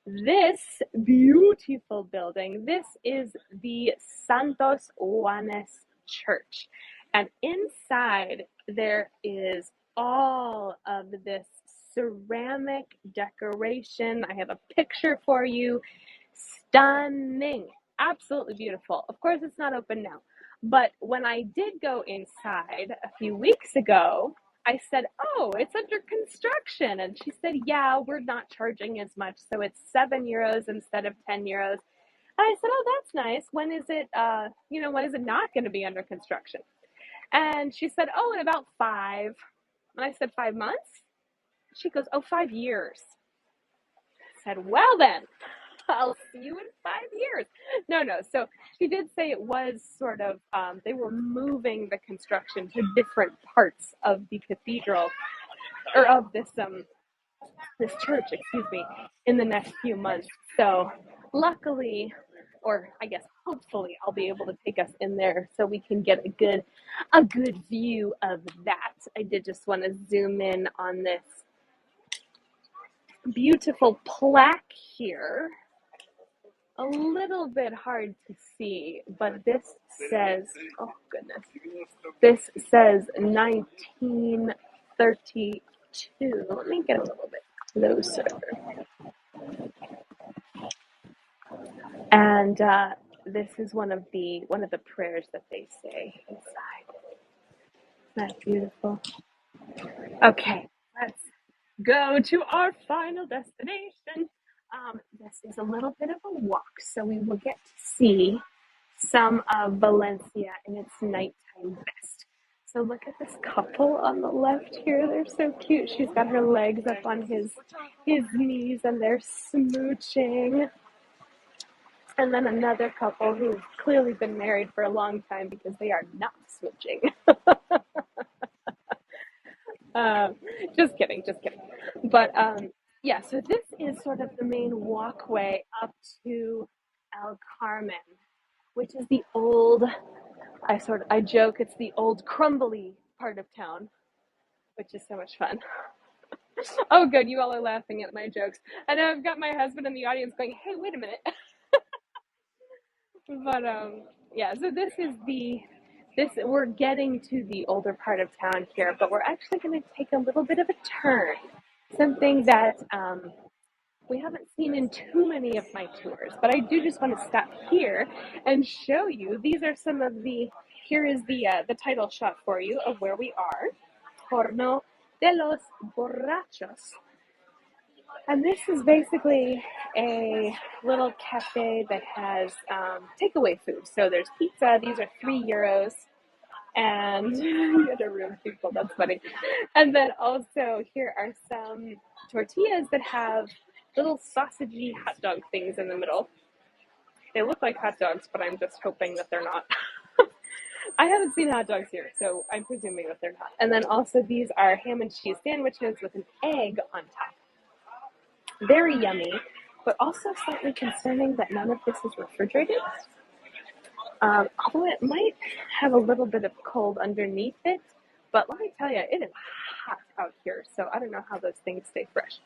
S1: this beautiful building. This is the Santos Juanes Church. And inside there is all of this ceramic decoration. I have a picture for you. Stunning. Absolutely beautiful. Of course, it's not open now. But when I did go inside a few weeks ago, I said, oh, it's under construction. And she said, yeah, we're not charging as much. So it's €7 instead of €10. And I said, oh, that's nice. When is it, when is it not going to be under construction? And she said, oh, in about 5. And I said, 5 months? She goes, oh, 5 years. I said, well then, I'll see you in 5 years. No. So she did say it was sort of, they were moving the construction to different parts of the cathedral, or of this church, in the next few months. So luckily, or I guess hopefully, I'll be able to take us in there so we can get a good view of that. I did just want to zoom in on this beautiful plaque here. A little bit hard to see, but this says, oh goodness, this says 1932. Let me get a little bit closer. And this is one of the prayers that they say inside. That's beautiful. Okay, let's go to our final destination. This is a little bit of a walk, so we will get to see some of Valencia in its nighttime best. So look at this couple on the left here. They're so cute. She's got her legs up on his knees and they're smooching. And then another couple who've clearly been married for a long time because they are not smooching. Um, just kidding, just kidding. But yeah, so this is sort of the main walkway up to El Carmen, which is the old, I joke, it's the old crumbly part of town, which is so much fun. Oh, good, you all are laughing at my jokes. And I've got my husband in the audience going, hey, wait a minute. But yeah, so we're getting to the older part of town here, but we're actually going to take a little bit of a turn. Something that we haven't seen in too many of my tours, but I do just want to stop here and show you. These are some of here is the title shot for you of where we are. Horno de los Borrachos. And this is basically a little cafe that has takeaway food. So there's pizza. These are €3. And you had to ruin people. That's funny. And then also here are some tortillas that have little sausagey hot dog things in the middle. They look like hot dogs, but I'm just hoping that they're not. I haven't seen hot dogs here, so I'm presuming that they're not. And then also these are ham and cheese sandwiches with an egg on top. Very yummy, but also slightly concerning that none of this is refrigerated. Although it might have a little bit of cold underneath it, but let me tell you, it is hot out here, so I don't know how those things stay fresh.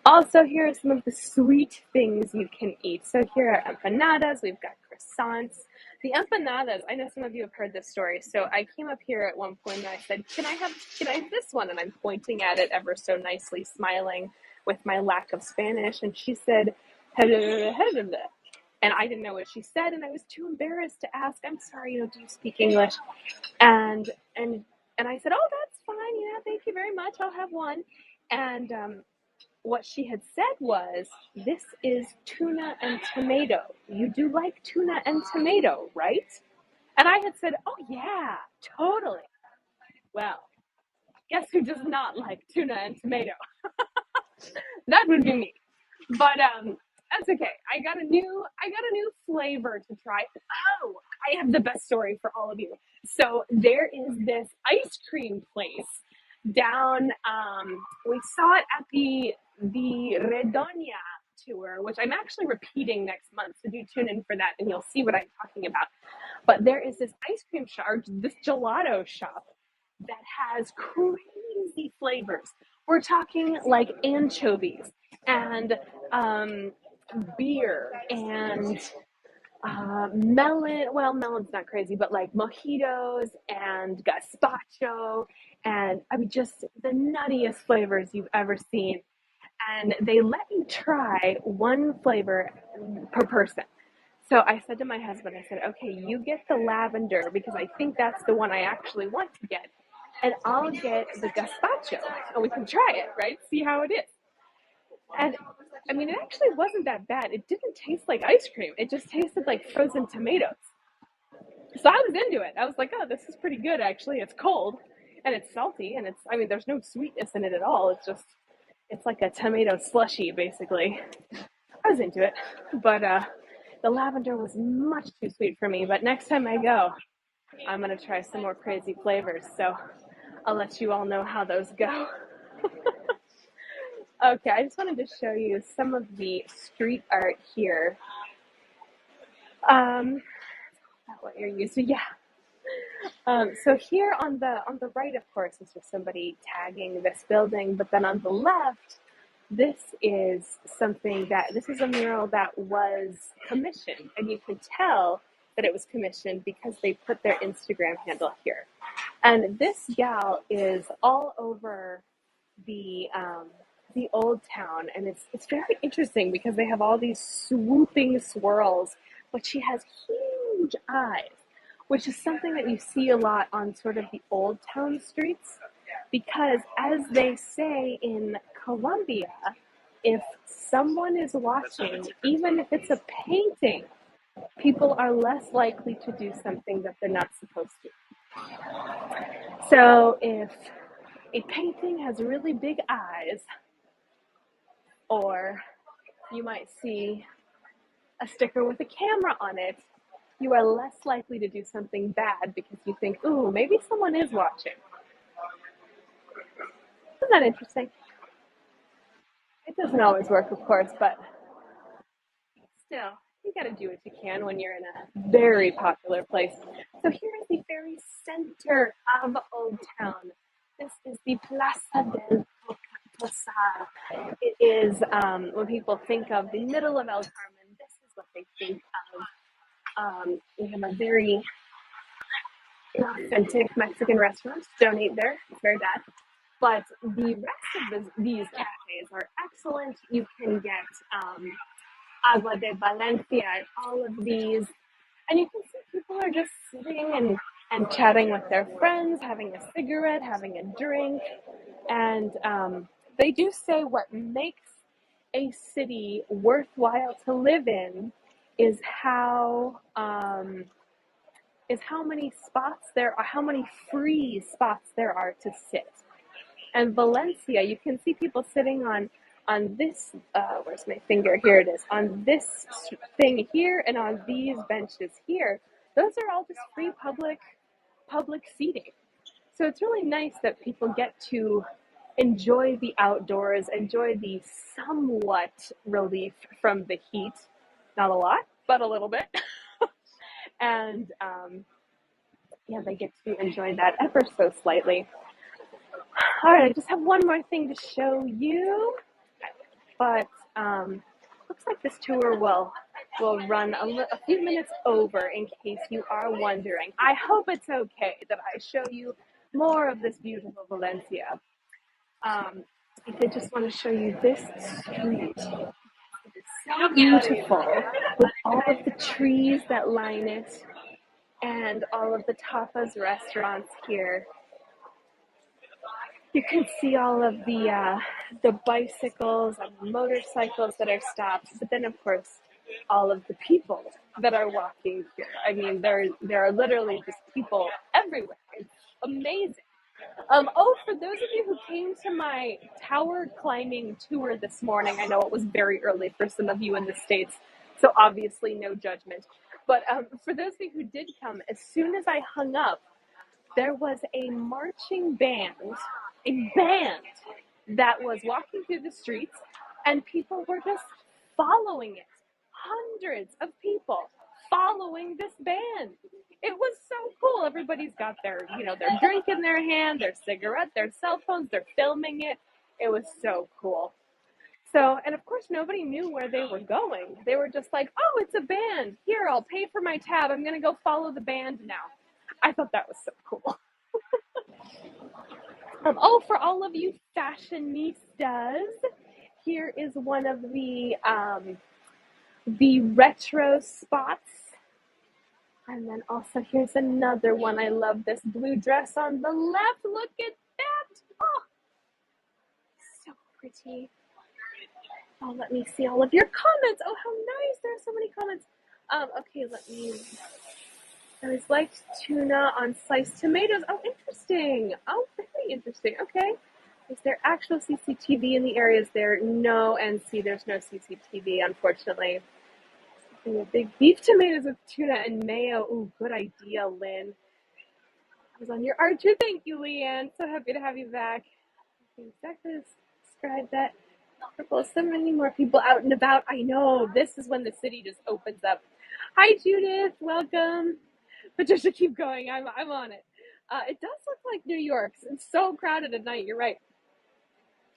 S1: Also, here are some of the sweet things you can eat. So here are empanadas, we've got croissants. The empanadas, I know some of you have heard this story, so I came up here at one point and I said, can I have this one? And I'm pointing at it ever so nicely, smiling with my lack of Spanish, and she said, hello, hello. And I didn't know what she said, and I was too embarrassed to ask, I'm sorry, do you speak English? And I said, oh, that's fine, thank you very much, I'll have one. And what she had said was, this is tuna and tomato. You do like tuna and tomato, right? And I had said, oh yeah, totally. Well, guess who does not like tuna and tomato? That would be me. But that's okay. I got a new flavor to try. Oh, I have the best story for all of you. So there is this ice cream place down. We saw it at the Redonia tour, which I'm actually repeating next month. So do tune in for that, and you'll see what I'm talking about. But there is this ice cream shop, or this gelato shop, that has crazy flavors. We're talking like anchovies and beer and melon. Well, melon's not crazy, but like mojitos and gazpacho, and I mean, just the nuttiest flavors you've ever seen. And they let you try one flavor per person. So I said to my husband, I said, okay, you get the lavender because I think that's the one I actually want to get. And I'll get the gazpacho and we can try it, right? See how it is. And I mean, it actually wasn't that bad. It didn't taste like ice cream. It just tasted like frozen tomatoes. So I was into it. I was like, oh, this is pretty good, actually. It's cold and it's salty and there's no sweetness in it at all. It's like a tomato slushy, basically. I was into it. But the lavender was much too sweet for me. But next time I go, I'm going to try some more crazy flavors. So I'll let you all know how those go. Okay, I just wanted to show you some of the street art here. Not what you're used to, yeah. So here on the right, of course, is just somebody tagging this building, but then on the left, this is a mural that was commissioned, and you can tell that it was commissioned because they put their Instagram handle here. And this gal is all over the old town, and it's very interesting because they have all these swooping swirls, but she has huge eyes, which is something that you see a lot on sort of the old town streets, because as they say in Colombia, if someone is watching, even if it's a painting, people are less likely to do something that they're not supposed to. So if a painting has really big eyes, or you might see a sticker with a camera on it, you are less likely to do something bad because you think, ooh, maybe someone is watching. Isn't that interesting? It doesn't always work, of course, but still, you gotta do what you can when you're in a very popular place. So here is the very center of Old Town. This is the Plaza del Ayuntamiento. It is, when people think of the middle of El Carmen, this is what they think of. We have a very authentic Mexican restaurant. Don't eat there; it's very bad. But the rest of these cafes are excellent. You can get agua de Valencia and all of these. And you can see people are just sitting and chatting with their friends, having a cigarette, having a drink. And they do say what makes a city worthwhile to live in is how many spots there are, how many free spots there are to sit. And Valencia, you can see people sitting on this, where's my finger? Here it is. On this thing here and on these benches here. Those are all just free public seating. So it's really nice that people get to enjoy the outdoors, enjoy the somewhat relief from the heat. Not a lot, but a little bit. And yeah, they get to enjoy that ever so slightly. All right, I just have one more thing to show you. But looks like this tour will run a few minutes over in case you are wondering. I hope it's okay that I show you more of this beautiful Valencia. I did just want to show you this street. It is so beautiful with all of the trees that line it and all of the tapas restaurants here. You can see all of the bicycles and motorcycles that are stopped, but then of course all of the people that are walking here. I mean, there are literally just people everywhere. It's amazing. For those of you who came to my tower climbing tour this morning, I know it was very early for some of you in the States, so obviously no judgment. But for those of you who did come, as soon as I hung up, there was a marching band, a band that was walking through the streets, and people were just following it. Hundreds of people following this band. It was so cool. Everybody's got their drink in their hand, their cigarette, their cell phones, they're filming it. It was so cool. So, and of course, nobody knew where they were going. They were just like, oh, it's a band. Here, I'll pay for my tab. I'm going to go follow the band now. I thought that was so cool. For all of you fashionistas, here is one of the retro spots. And then also here's another one. I love this blue dress on the left. Look at that. Oh, so pretty. Oh, let me see all of your comments. Oh, how nice. There are so many comments. Okay, I always liked tuna on sliced tomatoes. Oh, interesting. Oh, very interesting. Okay. Is there actual CCTV in the areas there? No, and see, there's no CCTV, unfortunately. Big beef tomatoes with tuna and mayo. Ooh, good idea, Lynn. I was on your Archer. Thank you, Leanne. So happy to have you back. I can exactly describe that. Purple. So many more people out and about. I know. This is when the city just opens up. Hi, Judith. Welcome. Patricia, keep going. I'm on it. It does look like New York. It's so crowded at night. You're right.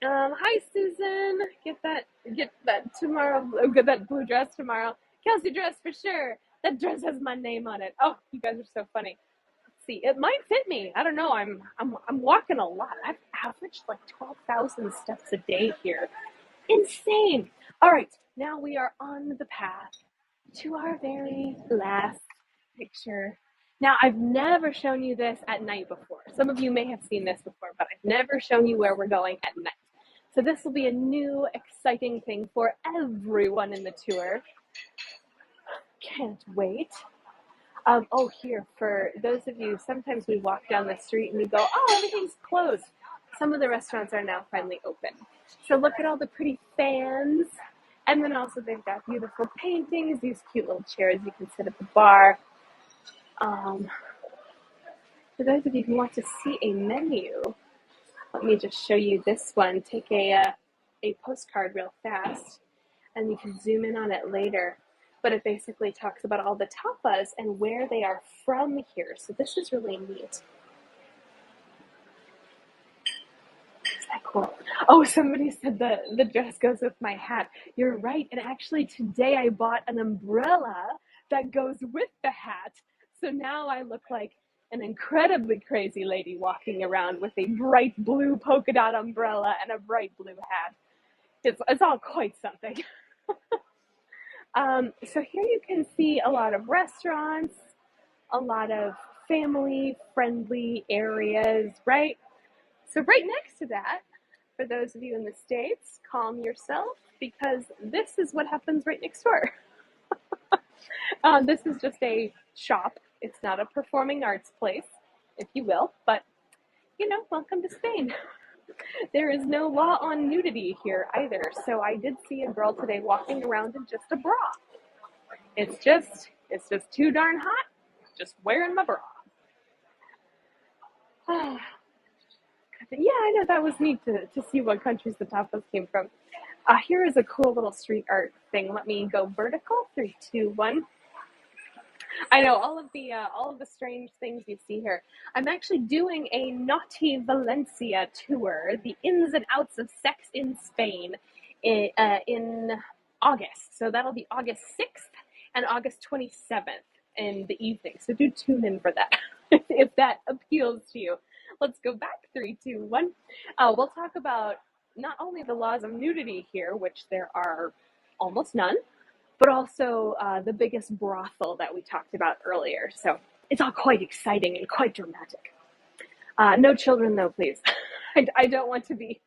S1: Hi, Susan. Get that tomorrow. Get that blue dress tomorrow. Kelsey dress for sure. That dress has my name on it. Oh, you guys are so funny. Let's see. It might fit me. I don't know. I'm walking a lot. I've averaged like 12,000 steps a day here. Insane. All right. Now we are on the path to our very last picture. Now, I've never shown you this at night before. Some of you may have seen this before, but I've never shown you where we're going at night. So this will be a new, exciting thing for everyone in the tour. Can't wait. Oh, here, for those of you, sometimes we walk down the street and we go, oh, everything's closed. Some of the restaurants are now finally open. So look at all the pretty fans. And then also they've got beautiful paintings, these cute little chairs you can sit at the bar. Um, for those of you who want to see a menu, let me just show you this one. Take a postcard real fast, and you can zoom in on it later. But it basically talks about all the tapas and where they are from here. So this is really neat. Is that cool? Oh, somebody said the dress goes with my hat. You're right. And actually today I bought an umbrella that goes with the hat. So now I look like an incredibly crazy lady walking around with a bright blue polka dot umbrella and a bright blue hat. It's all quite something. So here you can see a lot of restaurants, a lot of family-friendly areas, right? So right next to that, for those of you in the States, calm yourself, because this is what happens right next door. This is just a shop. It's not a performing arts place, if you will, but, welcome to Spain. There is no law on nudity here either, so I did see a girl today walking around in just a bra. It's just too darn hot, just wearing my bra. Yeah, I know, that was neat to see what countries the tapas came from. Here is a cool little street art thing. Let me go vertical. 3, 2, 1. I know all of the strange things you see here. I'm actually doing a Naughty Valencia tour, the ins and outs of sex in Spain, in August. So that'll be August 6th and August 27th in the evening. So do tune in for that if that appeals to you. Let's go back. 3, 2, 1. We'll talk about not only the laws of nudity here, which there are almost none, but also the biggest brothel that we talked about earlier. So it's all quite exciting and quite dramatic. No children, though, please. I don't want to be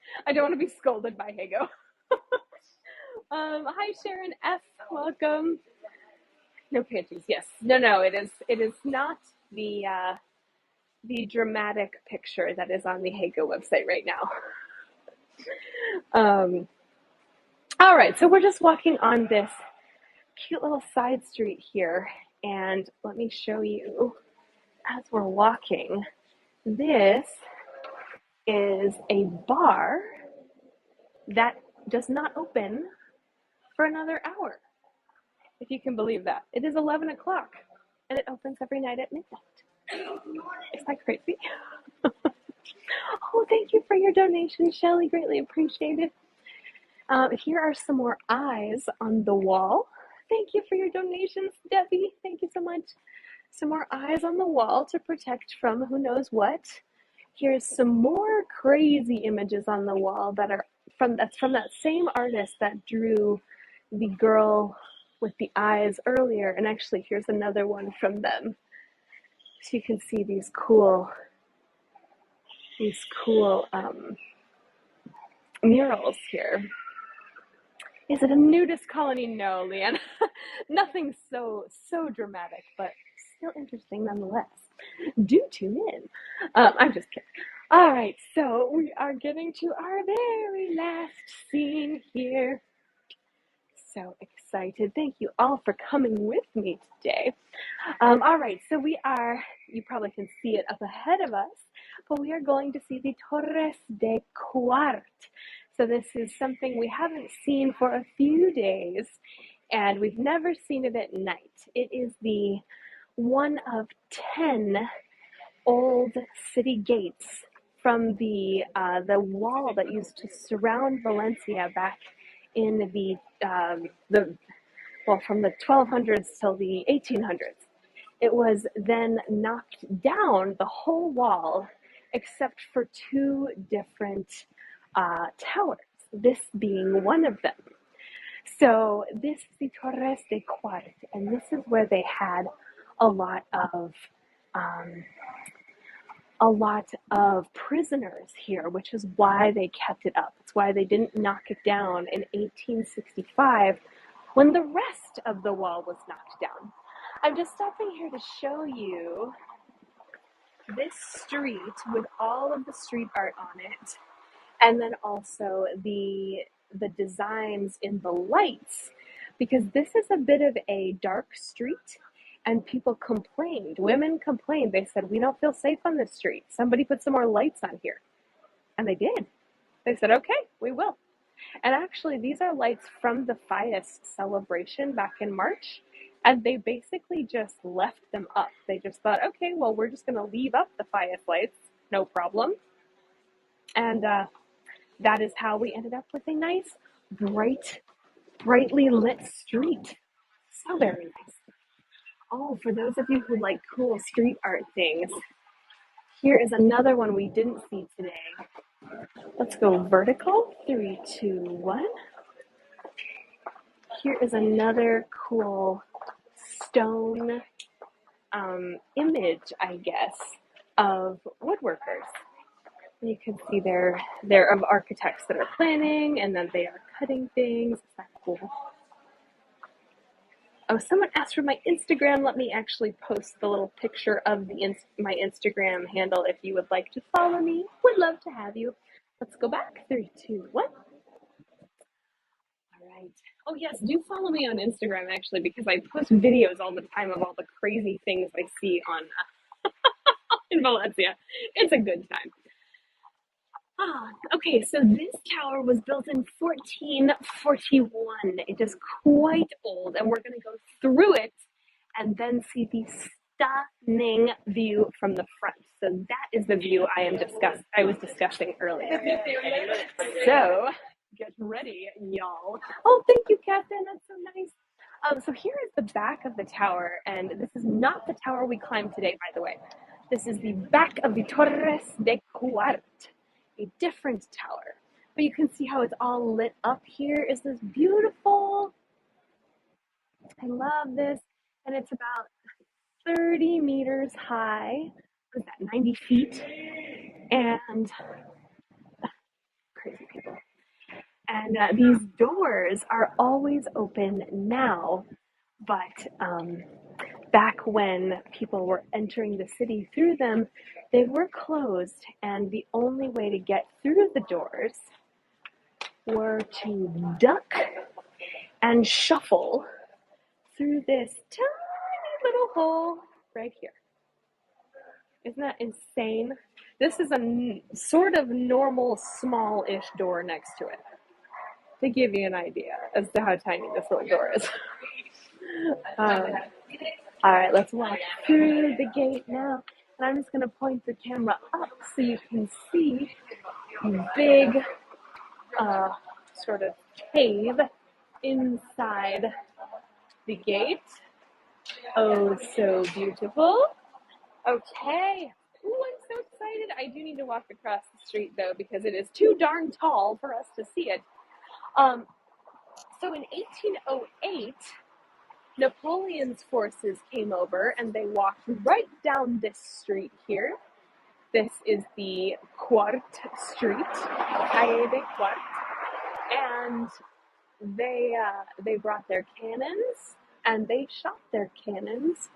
S1: scolded by Hago. Hi, Sharon F. Welcome. No panties. Yes. No. It is not the dramatic picture that is on the Hago website right now. All right. So we're just walking on this cute little side street here, and let me show you as we're walking. This is a bar that does not open for another hour, if you can believe that. It is 11 o'clock and it opens every night at midnight. Is that crazy? Oh, thank you for your donation, Shelly. Greatly appreciated. Here are some more eyes on the wall. Thank you for your donations, Debbie. Thank you so much. Some more eyes on the wall to protect from who knows what. Here's some more crazy images on the wall that are from that same artist that drew the girl with the eyes earlier. And actually, here's another one from them. So you can see these cool murals here. Is it a nudist colony? No, Leanne. Nothing so dramatic, but still interesting nonetheless. Do tune in. I'm just kidding. All right, so we are getting to our very last scene here. So excited. Thank you all for coming with me today. All right, so you probably can see it up ahead of us, but we are going to see the Torres de Quart. So this is something we haven't seen for a few days, and we've never seen it at night. It is the one of 10 old city gates from the wall that used to surround Valencia back in from the 1200s till the 1800s. It was then knocked down, the whole wall, except for 2 different towers, this being one of them. So this is the Torres de Quart, and this is where they had a lot of prisoners here, which is why they kept it up. It's why they didn't knock it down in 1865 when the rest of the wall was knocked down. I'm just stopping here to show you this street with all of the street art on it, and then also the designs in the lights, because this is a bit of a dark street, and people complained. Women complained. They said, we don't feel safe on this street. Somebody put some more lights on here. And they did. They said, okay, we will. And actually, these are lights from the FIAS celebration back in March. And they basically just left them up. They just thought, okay, well, we're just going to leave up the FIAS lights. No problem. And that is how we ended up with a nice, brightly lit street. So very nice. Oh, for those of you who like cool street art things, here is another one we didn't see today. Let's go vertical. 3, 2, 1. Here is another cool stone image, I guess, of woodworkers. You can see they're of architects that are planning, and then they are cutting things. Is that cool? Oh, someone asked for my Instagram. Let me actually post the little picture of my Instagram handle if you would like to follow me. Would love to have you. Let's go back. 3, 2, 1. All right. Oh, yes, do follow me on Instagram, actually, because I post videos all the time of all the crazy things I see on in Valencia. It's a good time. Okay, so this tower was built in 1441. It is quite old, and we're going to go through it and then see the stunning view from the front. So that is the view I was discussing earlier. So get ready, y'all. Oh, thank you, Captain. That's so nice. So here is the back of the tower, and this is not the tower we climbed today, by the way. This is the back of the Torres de Quart, a different tower. But you can see how it's all lit up here. Is this beautiful? I love this. And it's about 30 meters high. What is that, 90 feet? And crazy people. And these doors are always open now, but back when people were entering the city through them, they were closed, and the only way to get through the doors were to duck and shuffle through this tiny little hole right here. Isn't that insane? This is a sort of normal, small-ish door next to it, to give you an idea as to how tiny this little door is. All right, let's walk through the gate now. And I'm just going to point the camera up so you can see a big sort of cave inside the gate. Oh, so beautiful. Okay. Ooh, I'm so excited. I do need to walk across the street, though, because it is too darn tall for us to see it. So in 1808, Napoleon's forces came over, and they walked right down this street here. This is the Quart Street, Calle de Quart, and they brought their cannons, and they shot their cannons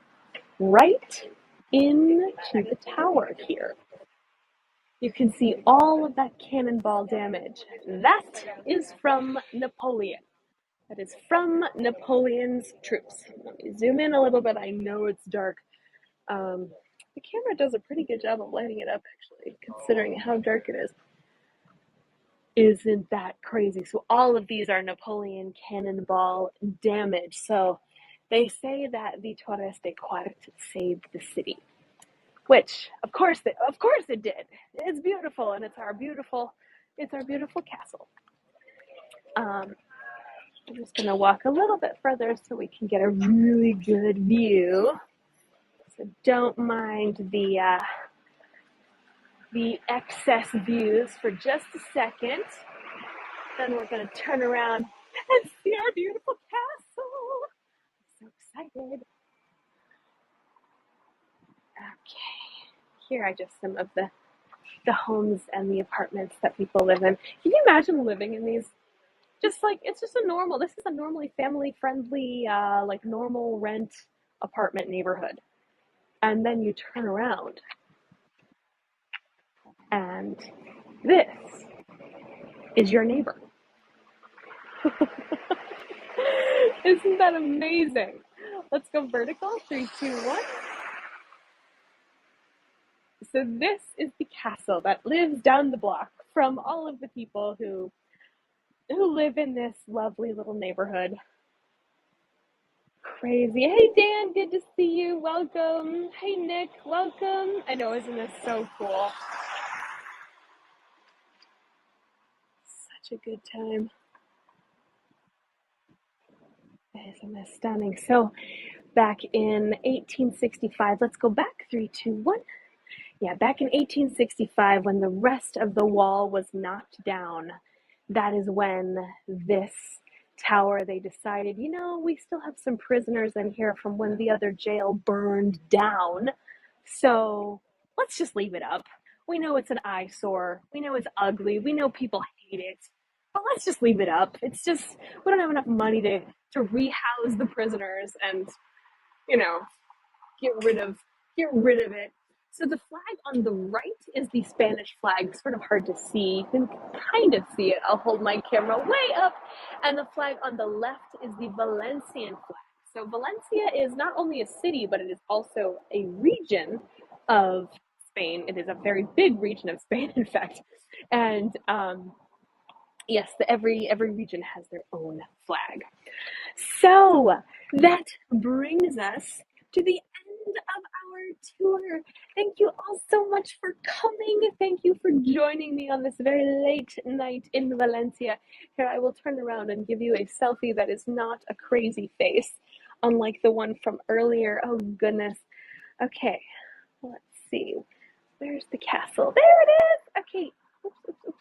S1: right into the tower here. You can see all of that cannonball damage. That is from Napoleon. That is from Napoleon's troops. Let me zoom in a little bit. I know it's dark. The camera does a pretty good job of lighting it up, actually, considering how dark it is. Isn't that crazy? So all of these are Napoleon cannonball damage. So they say that the Torres de Quart saved the city, which of course it did. It's beautiful, and it's our beautiful castle. I'm just gonna walk a little bit further so we can get a really good view. So don't mind the excess views for just a second. Then we're going to turn around and see our beautiful castle. I'm so excited. Okay, here are just some of the homes and the apartments that people live in. Can you imagine living in these? This is a normally family-friendly, like normal rent apartment neighborhood. And then you turn around and this is your neighbor. Isn't that amazing? Let's go vertical. 3, 2, 1. So this is the castle that lives down the block from all of the people who live in this lovely little neighborhood. Crazy. Hey Dan, good to see you. Welcome. Hey Nick, welcome. I know, isn't this so cool? Such a good time. Isn't this stunning? So back in 1865, let's go back. 3, 2, 1. Yeah, back in 1865, when the rest of the wall was knocked down, that is when this tower, they decided, we still have some prisoners in here from when the other jail burned down. So let's just leave it up. We know it's an eyesore. We know it's ugly. We know people hate it. But let's just leave it up. It's just, we don't have enough money to rehouse the prisoners and, get rid of it. So the flag on the right is the Spanish flag, sort of hard to see. You can kind of see it. I'll hold my camera way up. And the flag on the left is the Valencian flag. So Valencia is not only a city, but it is also a region of Spain. It is a very big region of Spain, in fact. And yes, every region has their own flag. So that brings us to the end of our tour. Thank you all so much for coming. Thank you for joining me on this very late night in Valencia. Here, I will turn around and give you a selfie that is not a crazy face, unlike the one from earlier. Oh, goodness. Okay, let's see. Where's the castle? There it is. Okay. Oops, oops, oops.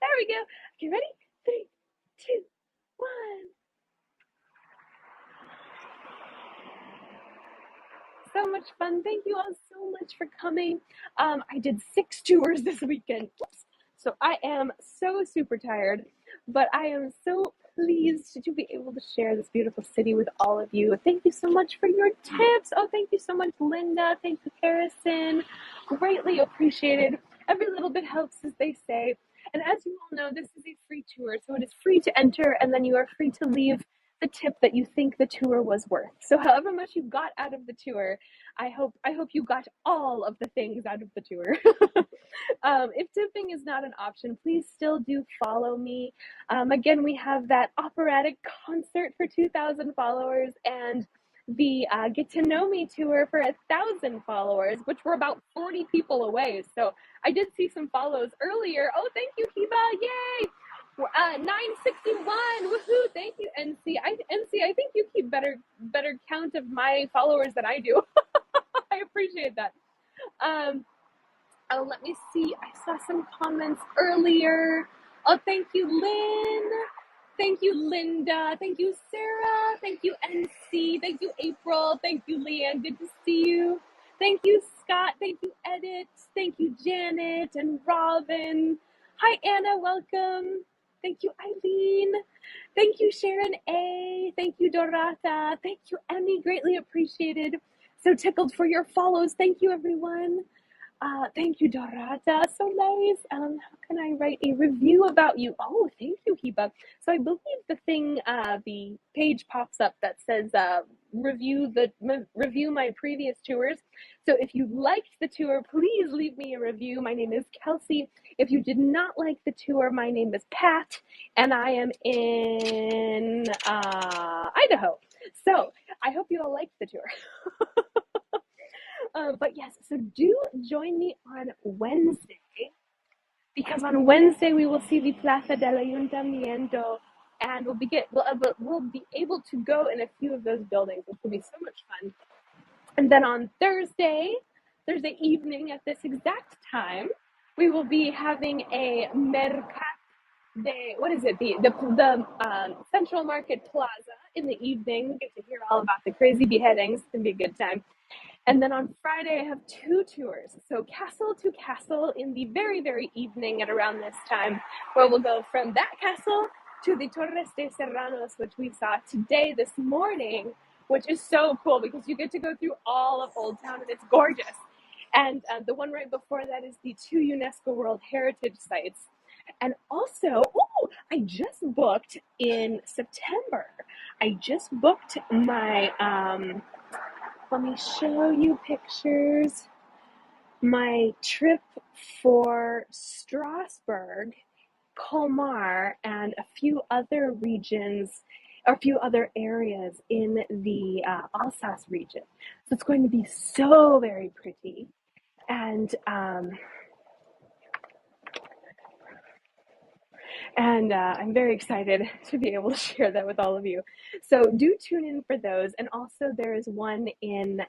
S1: There we go. Okay, ready? 3, 2, 1. So much fun. Thank you all so much for coming. I did 6 tours this weekend. Oops. So I am so super tired, but I am so pleased to be able to share this beautiful city with all of you. Thank you so much for your tips. Oh, thank you so much, Linda. Thank you, Harrison. Greatly appreciated. Every little bit helps, as they say. And as you all know, this is a free tour, so it is free to enter, and then you are free to leave the tip that you think the tour was worth. So however much you got out of the tour, I hope you got all of the things out of the tour. If tipping is not an option, please still do follow me. Again, we have that operatic concert for 2,000 followers and the Get to Know Me tour for 1,000 followers, which were about 40 people away. So I did see some follows earlier. Oh, thank you, Hiba. Yay! 961. Woohoo! Thank you, NC. I think you keep better count of my followers than I do. I appreciate that. Oh, let me see. I saw some comments earlier. Oh, thank you, Lynn. Thank you, Linda. Thank you, Sarah. Thank you, NC. Thank you, April. Thank you, Leanne. Good to see you. Thank you, Scott. Thank you, Edit. Thank you, Janet and Robin. Hi, Anna. Welcome. Thank you, Eileen. Thank you, Sharon A. Thank you, Dorata. Thank you, Emmy. Greatly appreciated. So tickled for your follows. Thank you, everyone. Thank you, Dorata. So nice. How can I write a review about you? Oh, thank you, Hiba. So I believe the page pops up that says review my previous tours. So if you liked the tour, please leave me a review. My name is Kelsey. If you did not like the tour, my name is Pat, and I am in Idaho. So I hope you all liked the tour. But yes, so do join me on Wednesday, because on Wednesday we will see the Plaza del Ayuntamiento, and we'll be able to go in a few of those buildings, which will be so much fun. And then on Thursday evening at this exact time, we will be having a Mercat de, what is it? The Central Market Plaza in the evening. We get to hear all about the crazy beheadings. It's gonna be a good time. And then on Friday, I have 2 tours. So castle to castle in the very, very evening at around this time, where we'll go from that castle to the Torres de Serranos, which we saw today, this morning, which is so cool because you get to go through all of Old Town and it's gorgeous. And the one right before that is the two UNESCO World Heritage Sites. And also, oh, I just booked in September. I just booked my, let me show you pictures. My trip for Strasbourg, Colmar, and a few other regions, or a few other areas in the Alsace region. So it's going to be so very pretty. And I'm very excited to be able to share that with all of you. So do tune in for those. And also there is one in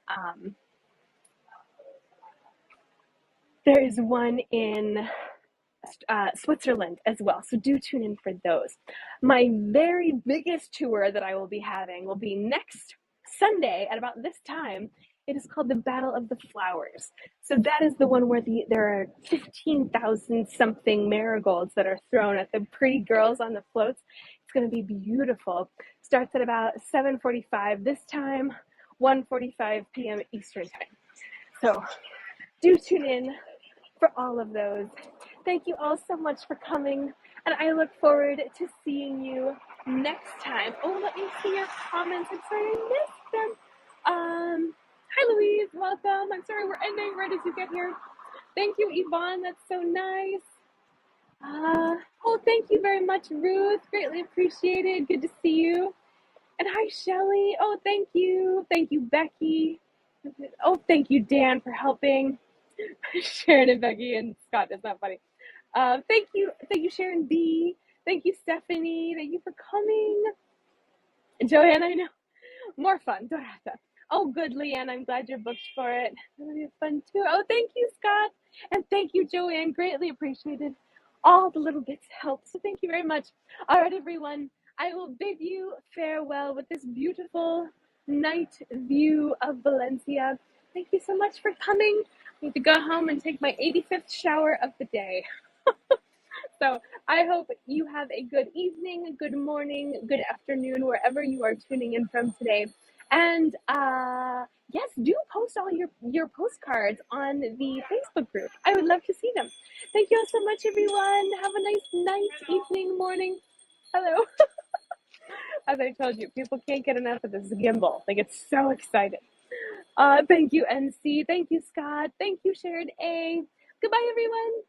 S1: Switzerland as well. So do tune in for those. My very biggest tour that I will be having will be next Sunday at about this time. It is called the Battle of the Flowers. So that is the one where there are 15,000 something marigolds that are thrown at the pretty girls on the floats. It's going to be beautiful. Starts at about 7:45 this time, 1:45 p.m. Eastern time. So do tune in for all of those. Thank you all so much for coming, and I look forward to seeing you next time. Oh, let me see your comments. I'm sorry I missed them. Hi Louise, welcome. I'm sorry we're ending right as you get here. Thank you, Yvonne. That's so nice. Oh, thank you very much, Ruth. Greatly appreciated. Good to see you. And hi, Shelly. Oh, thank you. Thank you, Becky. Oh, thank you, Dan, for helping. Sharon and Becky and Scott. That's not funny. Thank you, Sharon B. Thank you, Stephanie. Thank you for coming. Joanne, I know. More fun. Dorata. Oh, good, Leanne. I'm glad you're booked for it. It'll be fun too. Oh, thank you, Scott. And thank you, Joanne. Greatly appreciated. All the little bits help. So thank you very much. All right, everyone. I will bid you farewell with this beautiful night view of Valencia. Thank you so much for coming. I need to go home and take my 85th shower of the day. So I hope you have a good evening, good morning, good afternoon, wherever you are tuning in from today. And yes, do post all your postcards on the Facebook group. I would love to see them. Thank you all so much, everyone. Have a nice night, evening, morning. Hello. As I told you, people can't get enough of this gimbal. They get so excited. Thank you, NC. Thank you, Scott. Thank you, Sharon A. Goodbye, everyone.